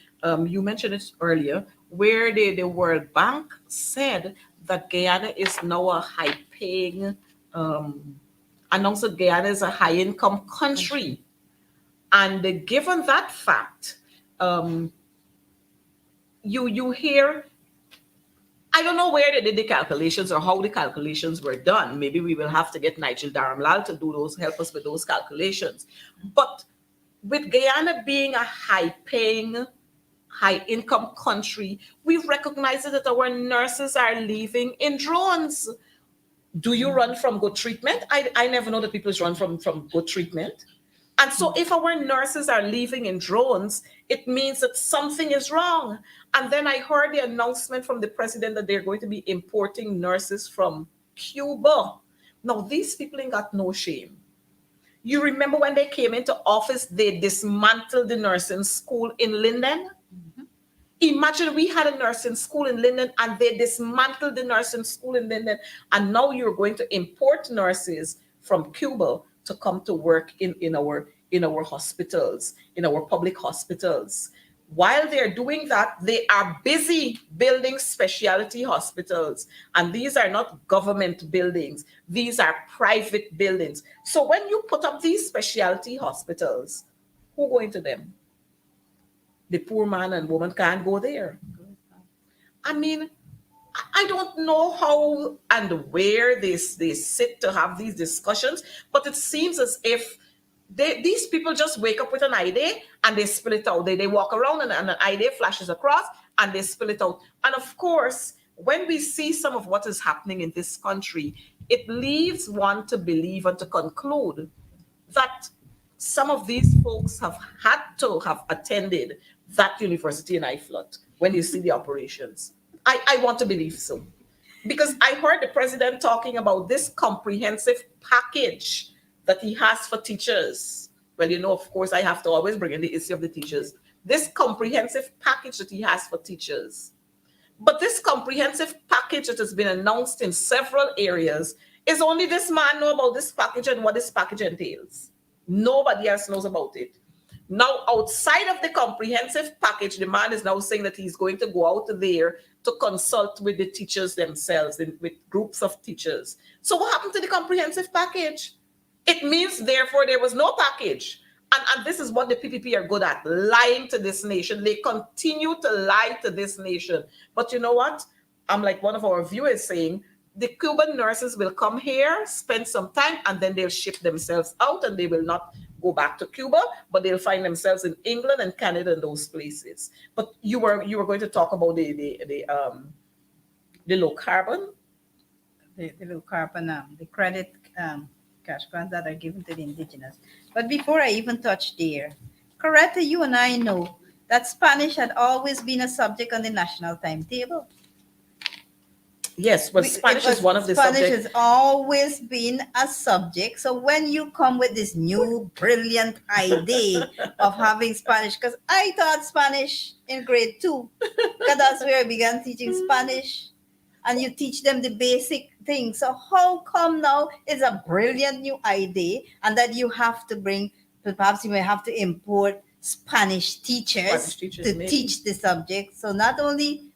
you mentioned it earlier, where the World Bank said that Guyana is now a high paying, announced that Guyana is a high income country. And given that fact, um, you hear, I don't know where they did the calculations or how the calculations were done. Maybe we will have to get Nigel Dharamlal to do those, help us with those calculations. But with Guyana being a high paying, high income country, we've recognized that our nurses are leaving in drones. Do you run from good treatment? I never know that people run from good treatment. And so if our nurses are leaving in drones, it means that something is wrong. And then I heard the announcement from the president that they're going to be importing nurses from Cuba. Now, these people ain't got no shame. You remember when they came into office, they dismantled the nursing school in Linden? Imagine we had a nursing school in Linden and they dismantled the nursing school in Linden, and now you're going to import nurses from Cuba to come to work in our hospitals, in our public hospitals. While they're doing that, they are busy building specialty hospitals. And these are not government buildings. These are private buildings. So when you put up these specialty hospitals, who go into them? The poor man and woman can't go there. I mean, I don't know how and where they sit to have these discussions, but it seems as if these people just wake up with an idea and they spill it out. They walk around and an idea flashes across and they spill it out. And of course, when we see some of what is happening in this country, it leaves one to believe and to conclude that some of these folks have had to have attended that university in IFLOT when you see the operations. I want to believe so. Because I heard the president talking about this comprehensive package that he has for teachers. Well, of course, I have to always bring in the issue of the teachers. This comprehensive package that he has for teachers. But this comprehensive package that has been announced in several areas is only this man know about this package and what this package entails. Nobody else knows about it. Now, outside of the comprehensive package, the man is now saying that he's going to go out there to consult with the teachers themselves, with groups of teachers. So what happened to the comprehensive package? It means, therefore, there was no package. And this is what the PPP are good at, lying to this nation. They continue to lie to this nation. But you know what? I'm like one of our viewers saying, the Cuban nurses will come here, spend some time, and then they'll ship themselves out and they will not go back to Cuba, but they'll find themselves in England and Canada and those places. But you were going to talk about the low carbon. The low carbon, the credit cash grants that are given to the indigenous. But before I even touch there, Coretta, you and I know that Spanish had always been a subject on the national timetable. Yes, but Spanish is one of the Spanish subjects. has always been a subject. So when you come with this new brilliant idea of having Spanish, because I taught Spanish in grade 2, because that's where I began teaching Spanish, and you teach them the basic things. So how come now it's a brilliant new idea and that you have to bring, perhaps you may have to import Spanish teachers to maybe teach the subject. So not only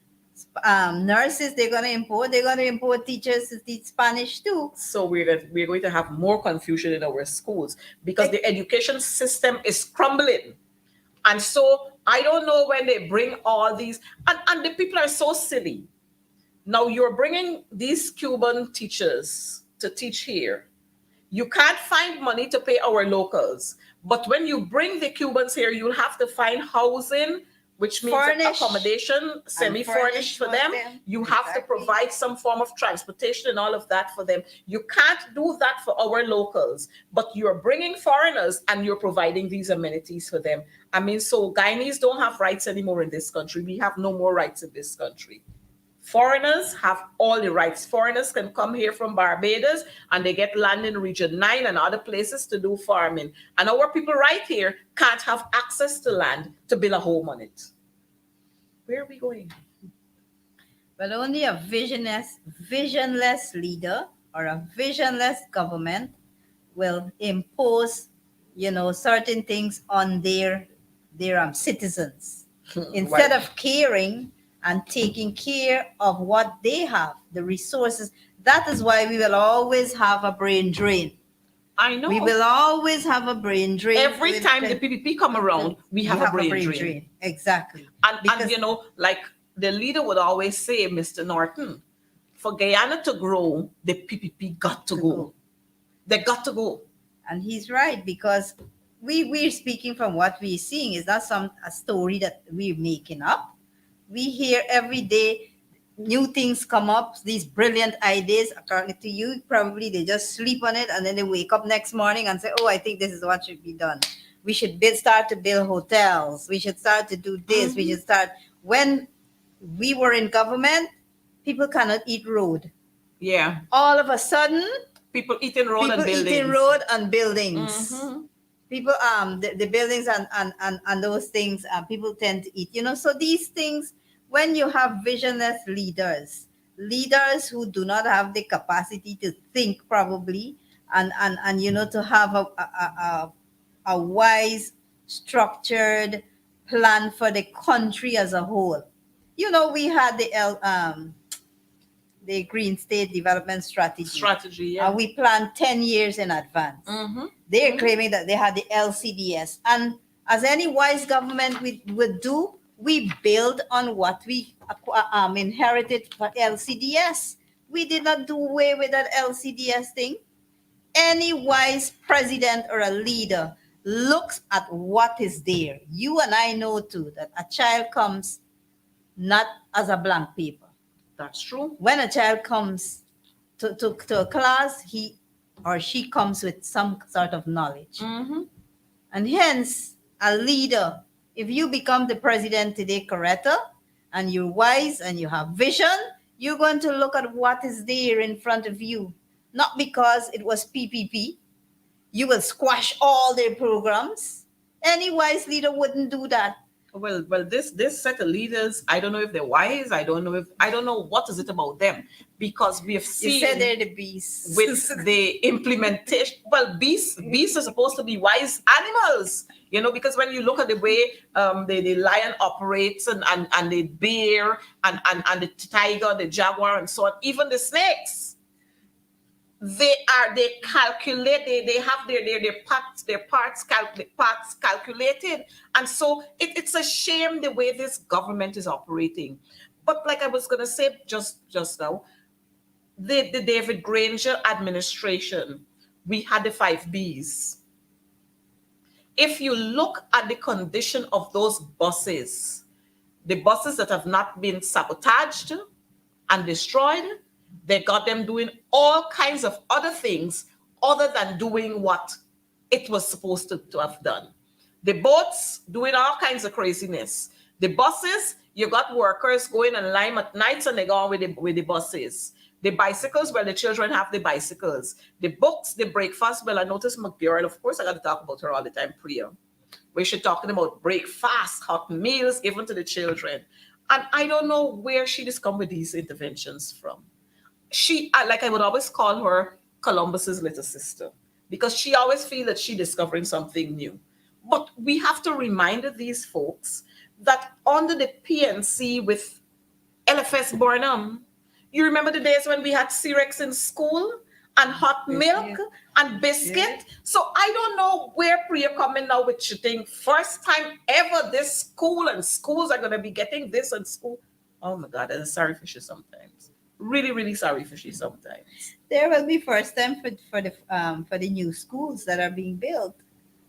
nurses they're going to import teachers to teach Spanish too. So we're going to have more confusion in our schools because the education system is crumbling. And so I don't know when they bring all these, and the people are so silly. Now you're bringing these Cuban teachers to teach here. You can't find money to pay our locals. But when you bring the Cubans here, you'll have to find housing, which means accommodation, semi-furnished for them. You have to provide some form of transportation and all of that for them. You can't do that for our locals, but you're bringing foreigners and you're providing these amenities for them. I mean, so Guyanese don't have rights anymore in this country. We have no more rights in this country. Foreigners have all the rights. Foreigners can come here from Barbados and they get land in Region 9 and other places to do farming. And our people right here can't have access to land to build a home on it. Where are we going? But only a visionless leader or a visionless government will impose, certain things on their citizens instead Right. of caring and taking care of what they have, the resources. That is why we will always have a brain drain. I We know. will always have a brain drain Every time the PPP come around, we we have a have a brain brain drain. drain. Exactly. And Because you know, like the leader would always say, Mr. Norton, for Guyana to grow, the PPP got to to go. go. They got to go. And he's right, because we're speaking from what we're seeing. Is not some a story that we're making up. We hear every day new things come up, these brilliant ideas. According to you, probably they just sleep on it and then they wake up next morning and say, oh, I think this is what should be done. We should start to build hotels. We should start to do this. We should start. When we were in government, people cannot eat road. Yeah. All of a sudden, People eating road and people buildings. eating road and buildings. Mhm. People the buildings and those things, people tend to eat, so these things, when you have visionless leaders who do not have the capacity to think probably, and to have a wise, structured plan for the country as a whole. We had the Green State Development Strategy. Yeah. We planned 10 years in advance. Mhm. They're claiming that they had the LCDS. And as any wise government would do, we build on what we inherited for LCDS. We did not do away with that LCDS thing. Any wise president or a leader looks at what is there. You and I know too that a child comes not as a blank paper. That's true. When a child comes to a class, he or she comes with some sort of knowledge. Mm-hmm. And hence, a leader, if you become the president today, Coretta, and you're wise and you have vision, you're going to look at what is there in front of you. Not because it was PPP. You will squash all their programs. Any wise leader wouldn't do that. Well, this set of leaders, I don't know if they're wise. I don't know what is it about them, because we have seen. You said they're the beasts. With the implementation. Well, beasts are supposed to be wise animals, because when you look at the way the lion operates and the bear and the tiger, the jaguar, and so on, even the snakes. They calculate, they have their parts calculated, and so it's a shame the way this government is operating. But like I was gonna say just now, the David Granger administration, we had the 5 Bs. If you look at the condition of those buses, the buses that have not been sabotaged and destroyed, they got them doing all kinds of other things other than doing what it was supposed to have done. The boats doing all kinds of craziness. The buses, you got workers going and lime at nights and they go on with the buses. The bicycles, well, the children have the bicycles. The books, the breakfast, well, I noticed McBurial, of course, I got to talk about her all the time, Priya. Where she's talking about breakfast, hot meals given to the children. And I don't know where she discovered these interventions from. She, like I would always call her Columbus's little sister, because she always feels that she's discovering something new. But we have to remind these folks that under the PNC with LFS Burnham, you remember the days when we had Cerex in school and hot milk and biscuit? Yeah. So I don't know where Priya coming now with you think first time ever this school and schools are going to be getting this in school. Oh my God, I'm sorry for you sometimes. Really, really sorry for you sometimes. There will be first time for the new schools that are being built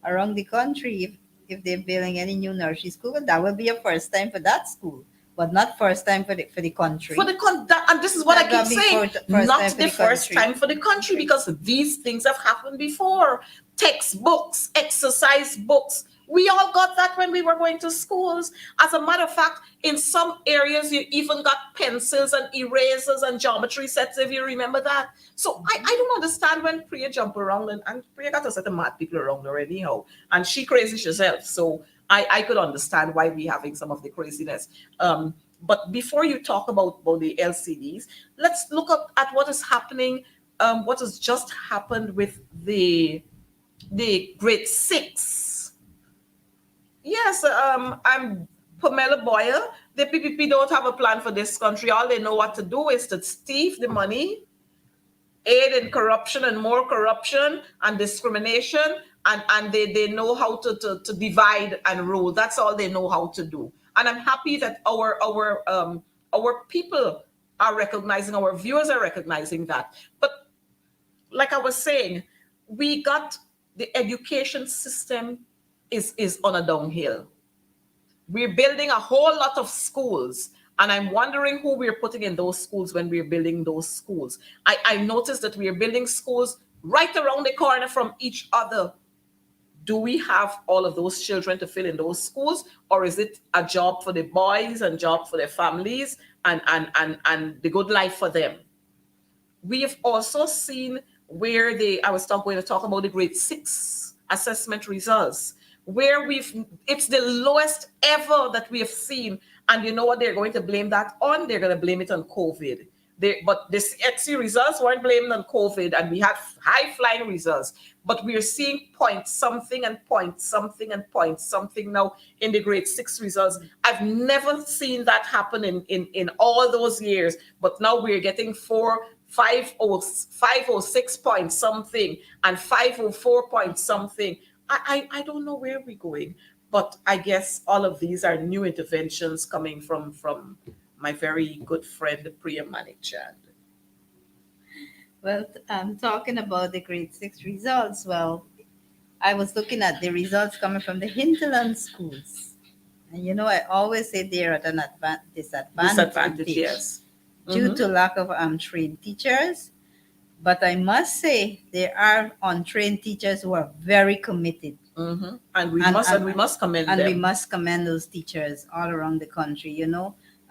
around the country. If they're building any new nursery school, that will be a first time for that school, but not first time for the country. And this is what I keep saying, not the first time for the country, because these things have happened before. Textbooks, exercise books. We all got that when we were going to schools. As a matter of fact, in some areas, you even got pencils and erasers and geometry sets, if you remember that. So I don't understand when Priya jump around, and Priya got a set of mad people around her anyhow, and she crazy herself. So I could understand why we're having some of the craziness. But before you talk about the LCDs, let's look at what is happening what has just happened with the grade six. Yes, I'm Pamela Boyle. The PPP don't have a plan for this country. All they know what to do is to thief the money, aid in corruption and more corruption and discrimination, and they know how to divide and rule. That's all they know how to do. And I'm happy that our people are recognizing, our viewers are recognizing that. But like I was saying, we got the education system is on a downhill. We're building a whole lot of schools, and I'm wondering who we're putting in those schools when we're building those schools. I noticed that we're building schools right around the corner from each other. Do we have all of those children to fill in those schools, or is it a job for the boys and job for their families and the good life for them? We have also seen where I was going to talk about the grade six assessment results, where it's the lowest ever that we have seen. And you know what they're going to blame that on? They're going to blame it on COVID. But the CXC results weren't blamed on COVID, and we had high flying results. But we are seeing point something and point something and point something now in the grade six results. I've never seen that happen in all those years. But now we're getting 506 point something and 504 point something. I don't know where we're going, but I guess all of these are new interventions coming from my very good friend Priya Manikchand. Well, talking about the grade six results, well, I was looking at the results coming from the hinterland schools. And I always say they're at an disadvantage Yes. due to lack of trained teachers. But I must say there are untrained teachers who are very committed. Mm-hmm. And we must commend and them. we must commend those teachers all around the country.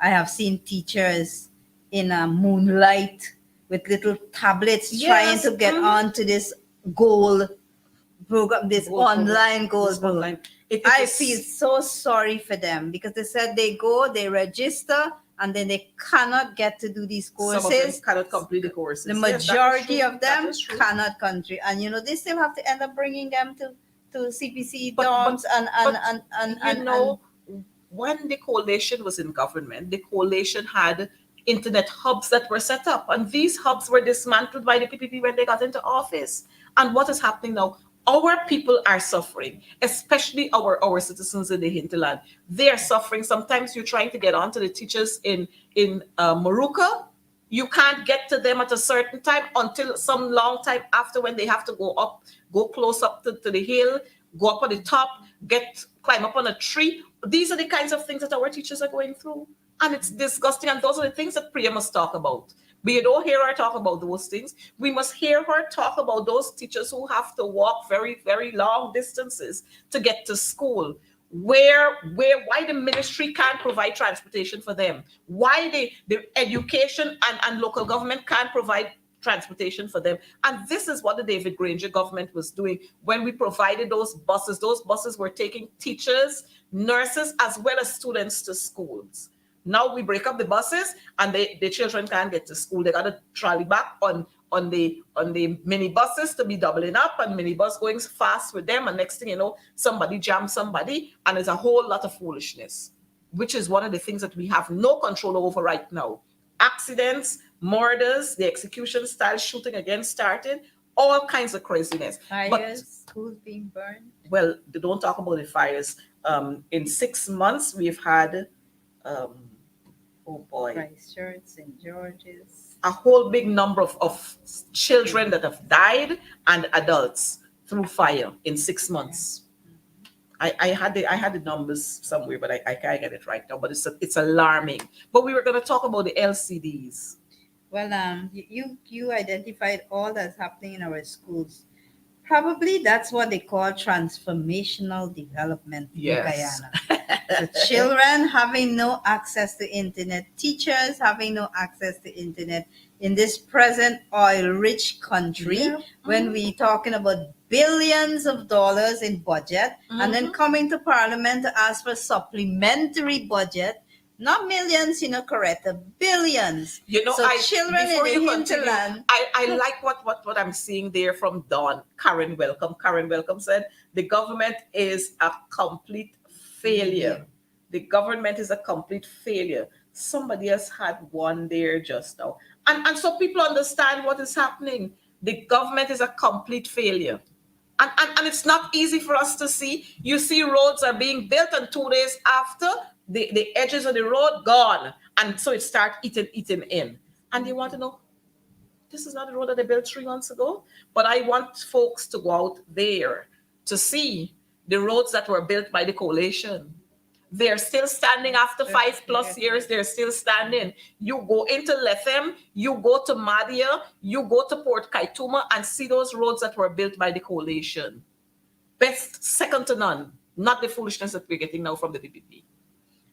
I have seen teachers in a moonlight with little tablets trying to get onto this goal program, this online goal program. I feel so sorry for them because they said they go, they register, and then they cannot get to do these courses. Some of them cannot complete the courses. The majority of them cannot complete, and they still have to end up bringing them to CPC dorms and when the coalition was in government, the coalition had internet hubs that were set up, and these hubs were dismantled by the PPP when they got into office. And what is happening now? Our people are suffering, especially our citizens in the hinterland. They are suffering. Sometimes you're trying to get onto the teachers in Moruca. You can't get to them at a certain time until some long time after, when they have to go close up to the hill, go up on the top, climb up on a tree. These are the kinds of things that our teachers are going through. And it's disgusting. And those are the things that Priya must talk about. We don't hear her talk about those things. We must hear her talk about those teachers who have to walk very, very long distances to get to school. Why the ministry can't provide transportation for them? Why the education and local government can't provide transportation for them? And this is what the David Granger government was doing when we provided those buses. Those buses were taking teachers, nurses, as well as students to schools. Now we break up the buses, and the children can't get to school. They got to trolley back on the mini buses to be doubling up, and mini bus going fast with them. And next thing you know, somebody jams somebody, and there's a whole lot of foolishness, which is one of the things that we have no control over right now. Accidents, murders, the execution style shooting again started, all kinds of craziness. Fires, schools being burned. Well, they don't talk about the fires. In 6 months, we've had Christchurch, St. George's. A whole big number of children that have died and adults through fire in 6 months. I had the numbers somewhere, but I can't get it right now. But it's alarming. But we were going to talk about the LCDs. Well, you identified all that's happening in our schools. Probably that's what they call transformational development in Guyana. The children having no access to internet, teachers having no access to internet in this present oil-rich country, when we talking about billions of dollars in budget, and then coming to Parliament to ask for supplementary budget Not millions, Coretta, billions. So I children in before the you continue, hinterland. I like what I'm seeing there from Dawn. Karen Welcome. Karen Welcome said the government is a complete Yeah. failure. The government is a complete failure. Somebody else had one there just now. And so people understand what is happening. The government is a complete failure. And it's not easy for us to see. You see roads are being built, and 2 days after, the edges of the road gone. And so it start eating in. And you want to know, this is not the road that they built 3 months ago. But I want folks to go out there to see the roads that were built by the coalition. They're still standing after 5+ years. They're still standing. You go into Lethem, you go to Madia, you go to Port Kaituma and see those roads that were built by the coalition. Best, second to none. Not the foolishness that we're getting now from the DPP.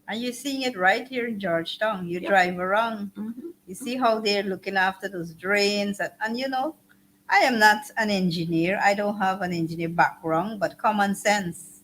And you're seeing it right here in Georgetown. You Yep. drive around, Mm-hmm. you see how they're looking after those drains. And I am not an engineer. I don't have an engineer background, but common sense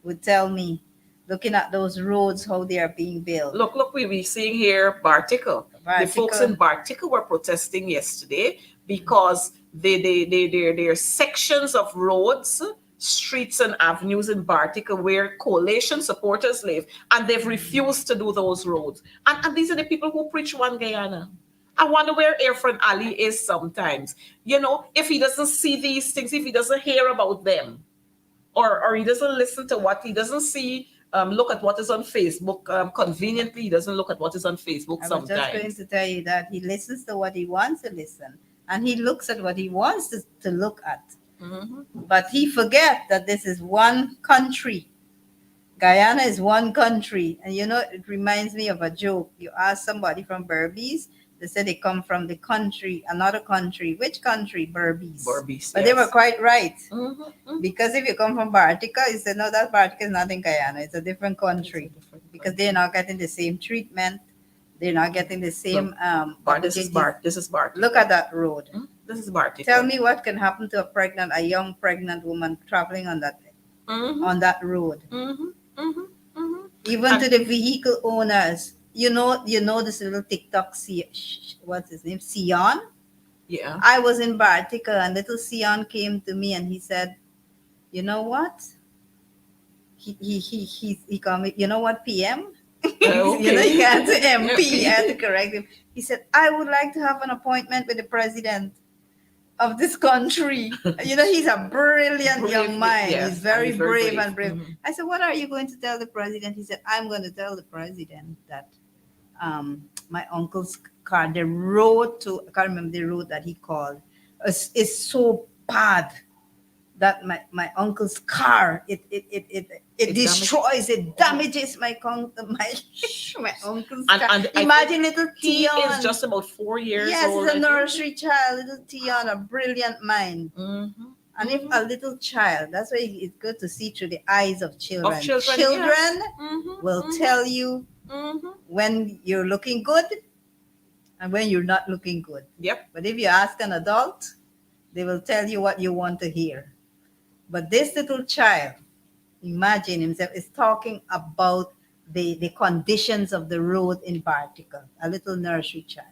would tell me, looking at those roads, how they are being built. Look, we're seeing here Bartica. The folks in Bartica were protesting yesterday because there are sections of roads, streets, and avenues in Bartica where coalition supporters live, and they've refused to do those roads. And these are the people who preach one Guyana. I wonder where Irfan Ali is sometimes. If he doesn't see these things, if he doesn't hear about them, or he doesn't listen to what he doesn't see, look at what is on Facebook. Conveniently, he doesn't look at what is on Facebook I was just going sometimes. to tell you that he listens to what he wants to listen, and he looks at what he wants to look at. Mm-hmm. But he forget that this is one country. Guyana is one country. And it reminds me of a joke. You ask somebody from Berbice, they said they come from the country, another country. Which country? Berbice. Berbice, But they were yes. quite right. Mm-hmm. Mm-hmm. Because if you come from Bartica, you said, no, that Bartica is not in Guyana. It's a different country. Because they're not getting the same treatment. They're not getting the same This is opportunities. This is Bart. Look at that road. This is Bartica. Tell me what can happen to a young pregnant woman traveling on that road. Mm-hmm. Mm-hmm. Mm-hmm. Even to the vehicle owners. You know this little TikTok, what's his name? Sion? Yeah. I was in Bartica and little Sion came to me and he said, you know what? He called me, you know what, PM? Okay. You can't say MP. I had to correct him. He said, I would like to have an appointment with the president of this country. He's a brilliant young man. Yes, He's very and brave and brave. Mhm. I said, what are you going to tell the president? He said, I'm going to tell the president that my uncle's car, the road to, I can't remember the road that he called, is so bad that my uncle's car, it destroys, it damages my uncle's car. And Imagine little He Tion. is just about 4 years Yes, old. he's a I think. nursery child, little Tion, a brilliant mind. Mhm. And if a little child, that's why it's good to see through the eyes of children. Of children, yes. Mhm, will mhm, tell you mhm. when you're looking good and when you're not looking good. Yep. But if you ask an adult, they will tell you what you want to hear. But this little child, imagine himself, is talking about the conditions of the road in Bartica, a little nursery child.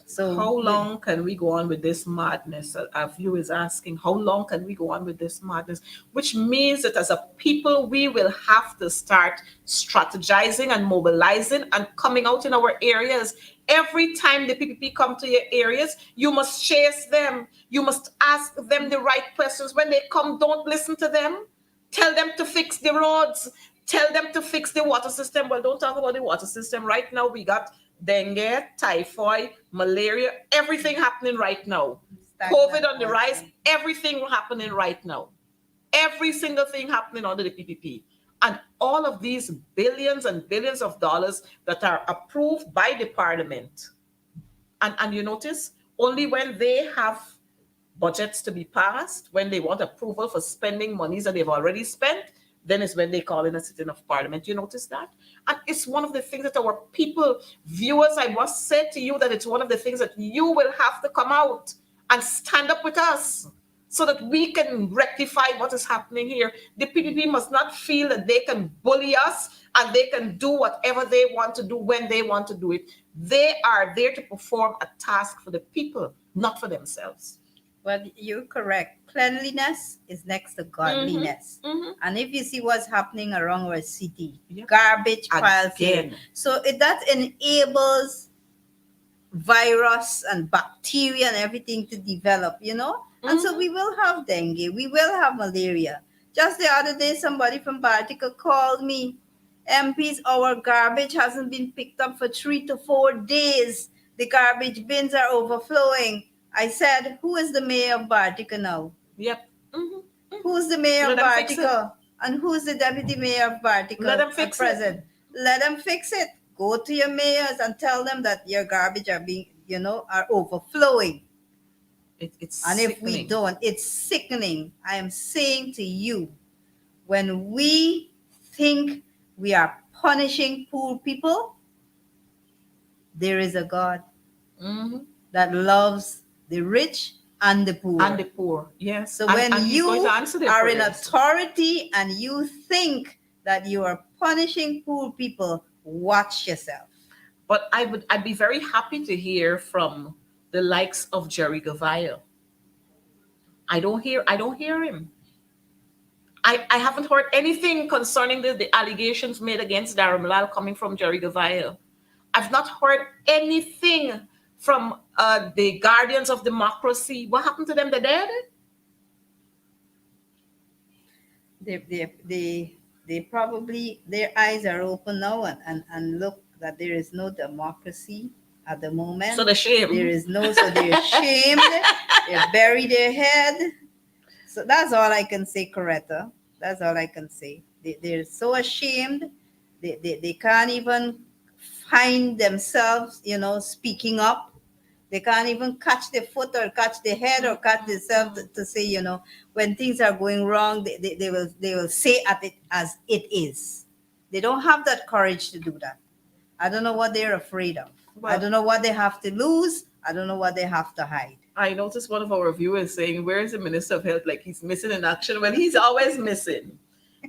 So How long can we go on with this madness? Our view is asking, how long can we go on with this madness? Which means that as a people, we will have to start strategizing and mobilizing and coming out in our areas. Every time the PPP come to your areas, you must chase them. You must ask them the right questions. When they come, don't listen to them. Tell them to fix the roads. Tell them to fix the water system. Well, don't talk about the water system. Right now, we got dengue, typhoid, malaria, everything happening right now. COVID on the rise, everything happening right now. Every single thing happening under the PPP. And all of these billions and billions of dollars that are approved by the parliament. And you notice, only when they have budgets to be passed, when they want approval for spending monies that they've already spent, then is when they call in a sitting of parliament. You notice that? And it's one of the things that our people, viewers, I must say to you that it's one of the things that you will have to come out and stand up with us. so that we can rectify what is happening here. The PPP must not feel that they can bully us and they can do whatever they want to do when they want to do it. They are there to perform a task for the people, not for themselves. Well, you're correct. Cleanliness is next to godliness. Mm-hmm. And if you see what's happening around our city, Yep. garbage piles here. Again. So that enables virus and bacteria and everything to develop, And so we will have dengue, we will have malaria. Just the other day, somebody from Baltica called me. MPs, our garbage hasn't been picked up for 3 to 4 days. The garbage bins are overflowing. I said, who is the mayor of Baltica now? Yep. Mm-hmm. Who's the mayor Let of them fix Baltica? And who's the deputy mayor of Baltica? Let them fix at present? Let them fix it. Go to your mayors and tell them that your garbage are being, are overflowing. It's And sickening. if we don't, it's sickening. I am saying to you, when we think we are punishing poor people, there is a God Mm-hmm. that loves the rich and the poor. And the poor, yes. So And- when and he's you going to answer their are in prayers. authority and you think that you are punishing poor people, watch yourself. But I'd be very happy to hear from the likes of Jerry Gavile. I don't hear him. I haven't heard anything concerning the allegations made against Dharamlal coming from Jerry Gavile. I've not heard anything from the Guardians of Democracy. What happened to them? They're dead? They probably, their eyes are open now and look that there is no democracy at the moment. So they're ashamed. There is no, so they're ashamed. They bury their head. So that's all I can say, Coretta. That's all I can say. They're so ashamed. They can't even find themselves, speaking up. They can't even catch their foot or catch their head or catch themselves to say, when things are going wrong, they will say at it as it is. They don't have that courage to do that. I don't know what they're afraid of. Well, I don't know what they have to lose. I don't know what they have to hide. I noticed one of our viewers saying, where is the Minister of Health? Like he's missing in action. Well, he's always missing.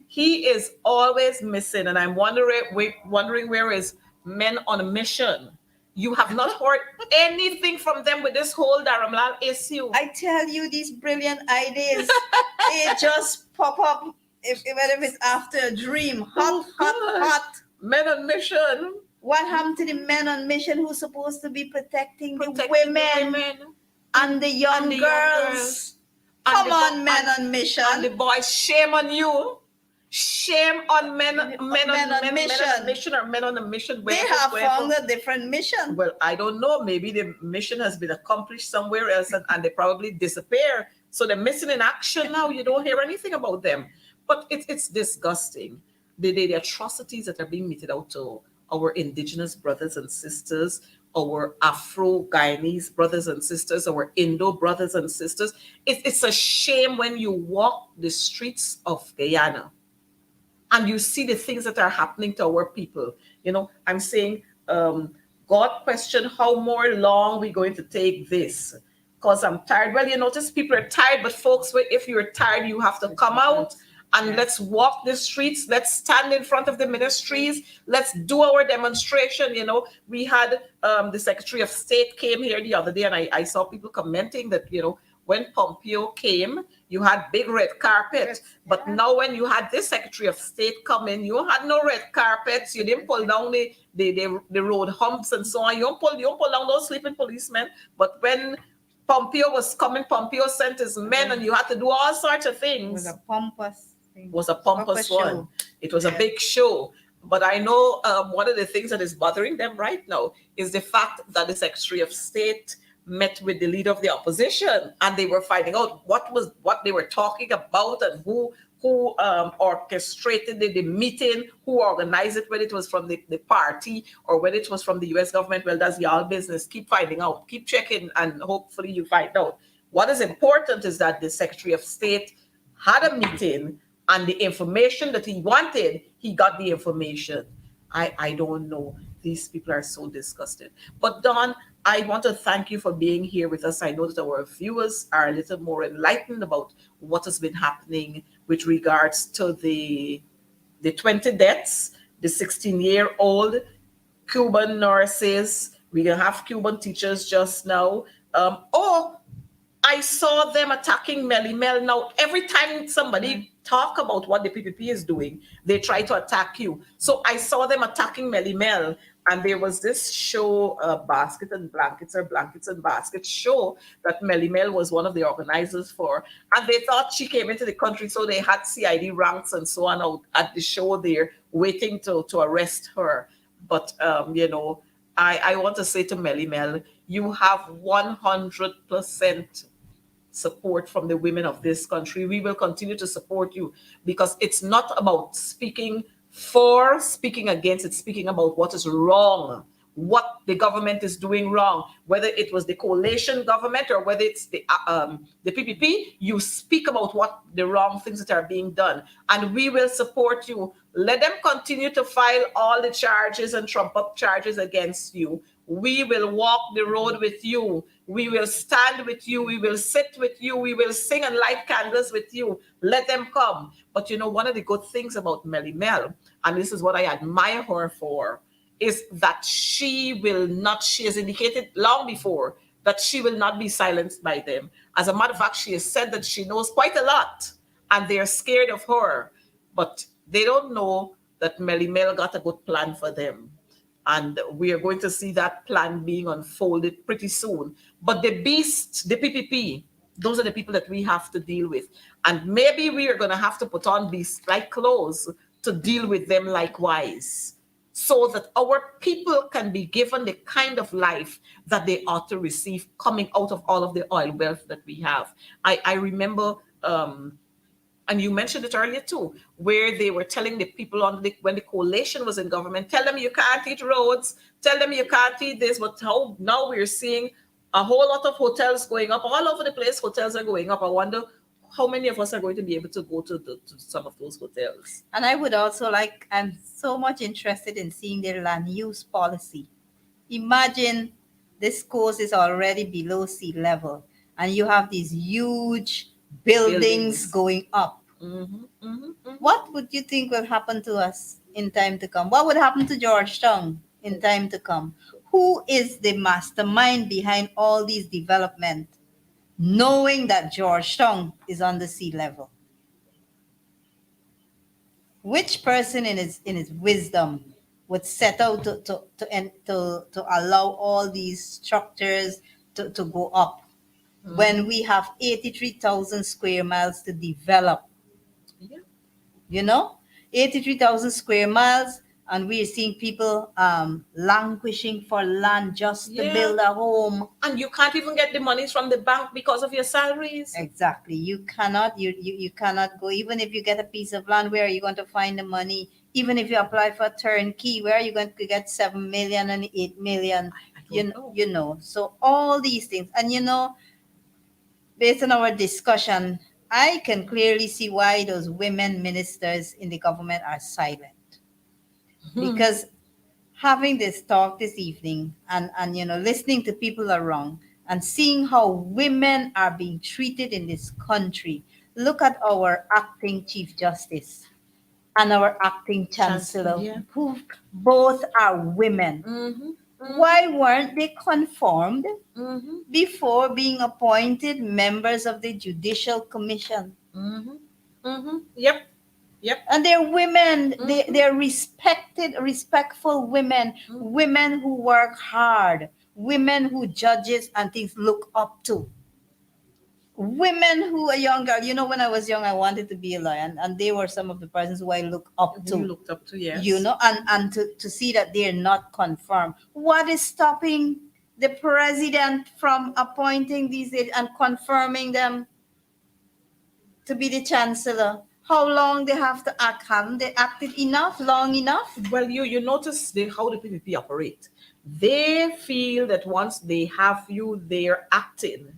He is always missing. And I'm wondering where is Men on a Mission. You have not heard anything from them with this whole Dharamlal issue. I tell you, these brilliant ideas, they just pop up, even if it's after a dream. Hot. Men on Mission. What happened to the men on mission who's supposed to be protecting the Protect women women and the young and the young girls? girls. Come And the on, bo- men and- on mission. And the boys, shame on you. Shame on men on mission or men on a mission. They have found a different mission. Well, I don't know. Maybe the mission has been accomplished somewhere else and they probably disappear. So they're missing in action now. You don't hear anything about them. But it's disgusting. The atrocities that are being meted out to our indigenous brothers and sisters, our Afro-Guyanese brothers and sisters, our Indo brothers and sisters. It's a shame when you walk the streets of Guyana and you see the things that are happening to our people. I'm saying, God question how more long we're going to take this. Because I'm tired. Well, you notice people are tired, but folks, if you're tired, you have to come out and let's walk the streets. Let's stand in front of the ministries. Let's do our demonstration. We had the Secretary of State came here the other day, and I saw people commenting that, when Pompeo came, you had big red carpet. But now when you had this Secretary of State come in, you had no red carpets. You didn't pull down the road humps and so on. You don't pull down those sleeping policemen. But when Pompeo was coming, Pompeo sent his men, and you had to do all sorts of things. It was a pompous thing. Was a pompous one. Show. It was a big show. But I know one of the things that is bothering them right now is the fact that the Secretary of State met with the leader of the opposition, and they were finding out what they were talking about and who orchestrated the meeting, who organized it, whether it was from the party or whether it was from the US government. Well, that's y'all business. Keep finding out, keep checking, and hopefully you find out. What is important is that the Secretary of State had a meeting, and the information that he wanted, he got the information. I don't know. these people are so disgusted. But Don, I want to thank you for being here with us. I know that our viewers are a little more enlightened about what has been happening with regards to the 20 deaths, the 16-year-old Cuban nurses. We have Cuban teachers just now. Oh, I saw them attacking Melly Mel. Now, every time somebody talk about what the PPP is doing, they try to attack you. So I saw them attacking Melly Mel, and there was this show, Basket and Blankets, or Blankets and Baskets show that Melly Mel was one of the organizers for, and they thought she came into the country, so they had CID ranks and so on out at the show there, waiting to arrest her. But I want to say to Melly Mel, you have 100% support from the women of this country. We will continue to support you because it's not about speaking for, speaking against, it's speaking about what is wrong, what the government is doing wrong, whether it was the coalition government or whether it's the PPP. You speak about what the wrong things that are being done, and we will support you. Let them continue to file all the charges and trump up charges against you. We will walk the road with you. We will stand with you. We will sit with you. We will sing and light candles with you. Let them come. But one of the good things about Melly Mel, and this is what I admire her for, is that she has indicated long before that she will not be silenced by them. As a matter of fact, she has said that she knows quite a lot and they're scared of her. But they don't know that Melly Mel got a good plan for them. And we are going to see that plan being unfolded pretty soon. But the beast, the PPP, those are the people that we have to deal with. And maybe we are going to have to put on beast-like clothes to deal with them likewise, so that our people can be given the kind of life that they ought to receive coming out of all of the oil wealth that we have. I remember, and you mentioned it earlier too, where they were telling the people when the coalition was in government, tell them you can't eat roads, tell them you can't eat this. But how now we're seeing a whole lot of hotels going up all over the place. Hotels are going up. I wonder how many of us are going to be able to go to some of those hotels. And I would also I'm so much interested in seeing their land use policy. Imagine this coast is already below sea level, and you have these huge buildings going up. Mm-hmm, mm-hmm, mm-hmm. What would you think will happen to us in time to come? What would happen to Georgetown in time to come? Who is the mastermind behind all these development, knowing that Georgetown is under sea level? Which person in his wisdom would set out to allow all these structures to go up when we have 83,000 square miles to develop? Yeah. 83,000 square miles, and we're seeing people languishing for land just to build a home. And you can't even get the monies from the bank because of your salaries. Exactly. You cannot go. Even if you get a piece of land, where are you going to find the money? Even if you apply for a turnkey, where are you going to get 7 million and 8 million? I don't know. So all these things. And based on our discussion, I can clearly see why those women ministers in the government are silent. Because having this talk this evening and listening to people around and seeing how women are being treated in this country. Look at our acting Chief Justice and our acting Chancellor, who both are women. Why weren't they confirmed before being appointed members of the Judicial Commission? Yep. And they're women. They're respectful women. Women who work hard. Women who judges and things look up to. Women who are young girl. When I was young, I wanted to be a lawyer, and they were some of the persons who I look up to. You looked up to, yes. And to see that they're not confirmed. What is stopping the president from appointing these and confirming them to be the chancellor? How long they have to act? Haven't they acted long enough? Well, you notice how the PPP operate. They feel that once they have you there acting,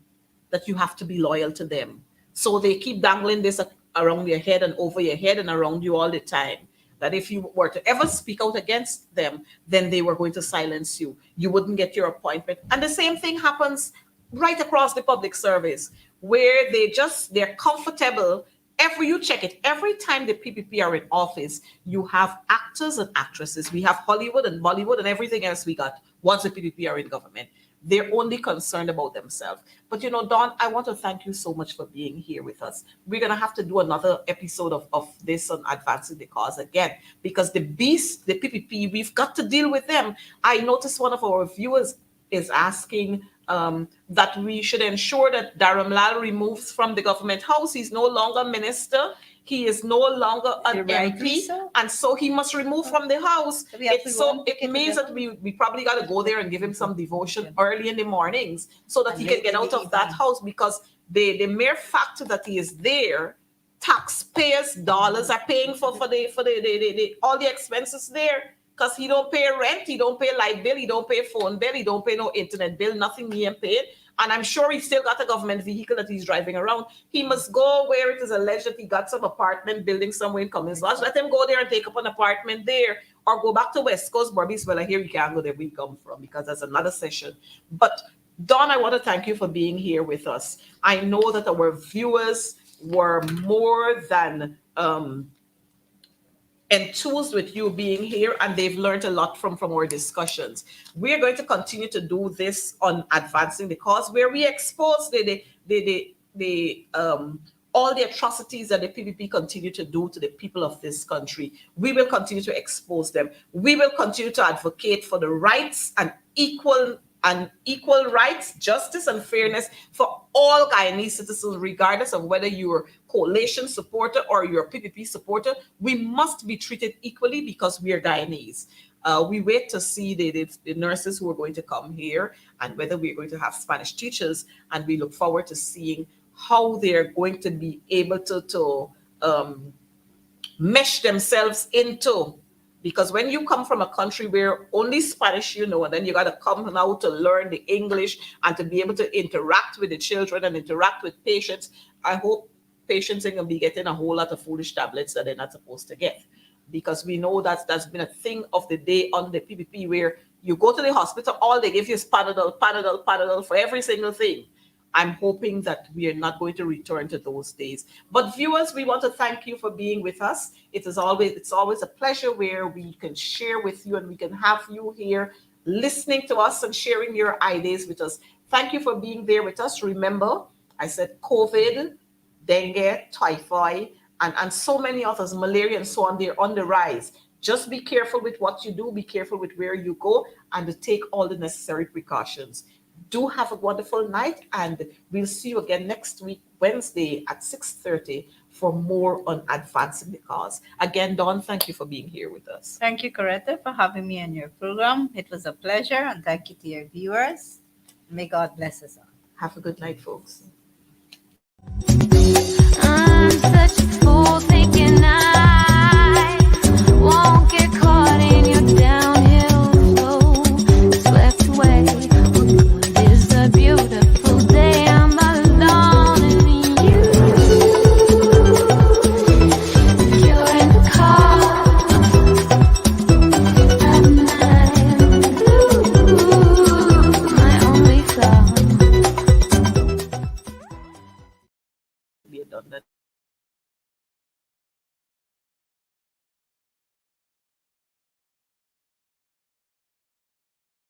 that you have to be loyal to them. So they keep dangling this around your head and over your head and around you all the time. that if you were to ever speak out against them, then they were going to silence you. You wouldn't get your appointment. And the same thing happens right across the public service, where they're comfortable. Every you check it, every time the PPP are in office, you have actors and actresses. We have Hollywood and Bollywood and everything else we got once the PPP are in government. They're only concerned about themselves. But Don, I want to thank you so much for being here with us. We're gonna have to do another episode of this on advancing the cause again, because the beast, the PPP, we've got to deal with them. I noticed one of our viewers is asking that we should ensure that Dharamlal removes from the government house. He's no longer minister. He is no longer an MP, and so he must remove from the house. It means that we probably got to go there and give him some devotion early in the mornings so that he can get out of that house, because the mere fact that he is there, taxpayers' dollars are paying for the all the expenses there. Because he don't pay rent, he don't pay light bill, he don't pay phone bill, he don't pay no internet bill, nothing he ain't paid. And I'm sure he's still got a government vehicle that he's driving around. He must go where it is alleged that he got some apartment building somewhere in Cummins Lodge. Let him go there and take up an apartment there, or go back to West Coast, Barbies. Well, I hear you can't go there where you come from, because that's another session. But Don, I want to thank you for being here with us. I know that our viewers were more than enthused with you being here, and they've learned a lot from our discussions. We're going to continue to do this on advancing the cause, where we expose all the atrocities that the PPP continue to do to the people of this country. We will continue to expose them. We will continue to advocate for the rights and equal rights, justice, and fairness for all Guyanese citizens, regardless of whether you're coalition supporter or you're a PPP supporter. We must be treated equally because we are Guyanese. We wait to see the nurses who are going to come here, and whether we're going to have Spanish teachers, and we look forward to seeing how they're going to be able to mesh themselves into. Because when you come from a country where only Spanish and then you got to come now to learn the English and to be able to interact with the children and interact with patients, I hope patients are going to be getting a whole lot of foolish tablets that they're not supposed to get. Because we know that's been a thing of the day on the PPP, where you go to the hospital, all they give you is Panadol for every single thing. I'm hoping that we are not going to return to those days. But viewers, we want to thank you for being with us. It's always a pleasure where we can share with you, and we can have you here listening to us and sharing your ideas with us. Thank you for being there with us. Remember, I said COVID, dengue, typhoid, and so many others, malaria and so on, they're on the rise. Just be careful with what you do, be careful with where you go, and to take all the necessary precautions. Do have a wonderful night, and we'll see you again next week, Wednesday at 6:30 for more on advancing the cause. Again, Dawn, thank you for being here with us. Thank you, Coretta, for having me on your program. It was a pleasure, and thank you to your viewers. May God bless us all. Have a good night, folks. I'm such a fool thinking I won't get caught in your downhill flow, swept away. It's a beautiful day, I'm alone and you're in the car at night. My only flaw. We are done that.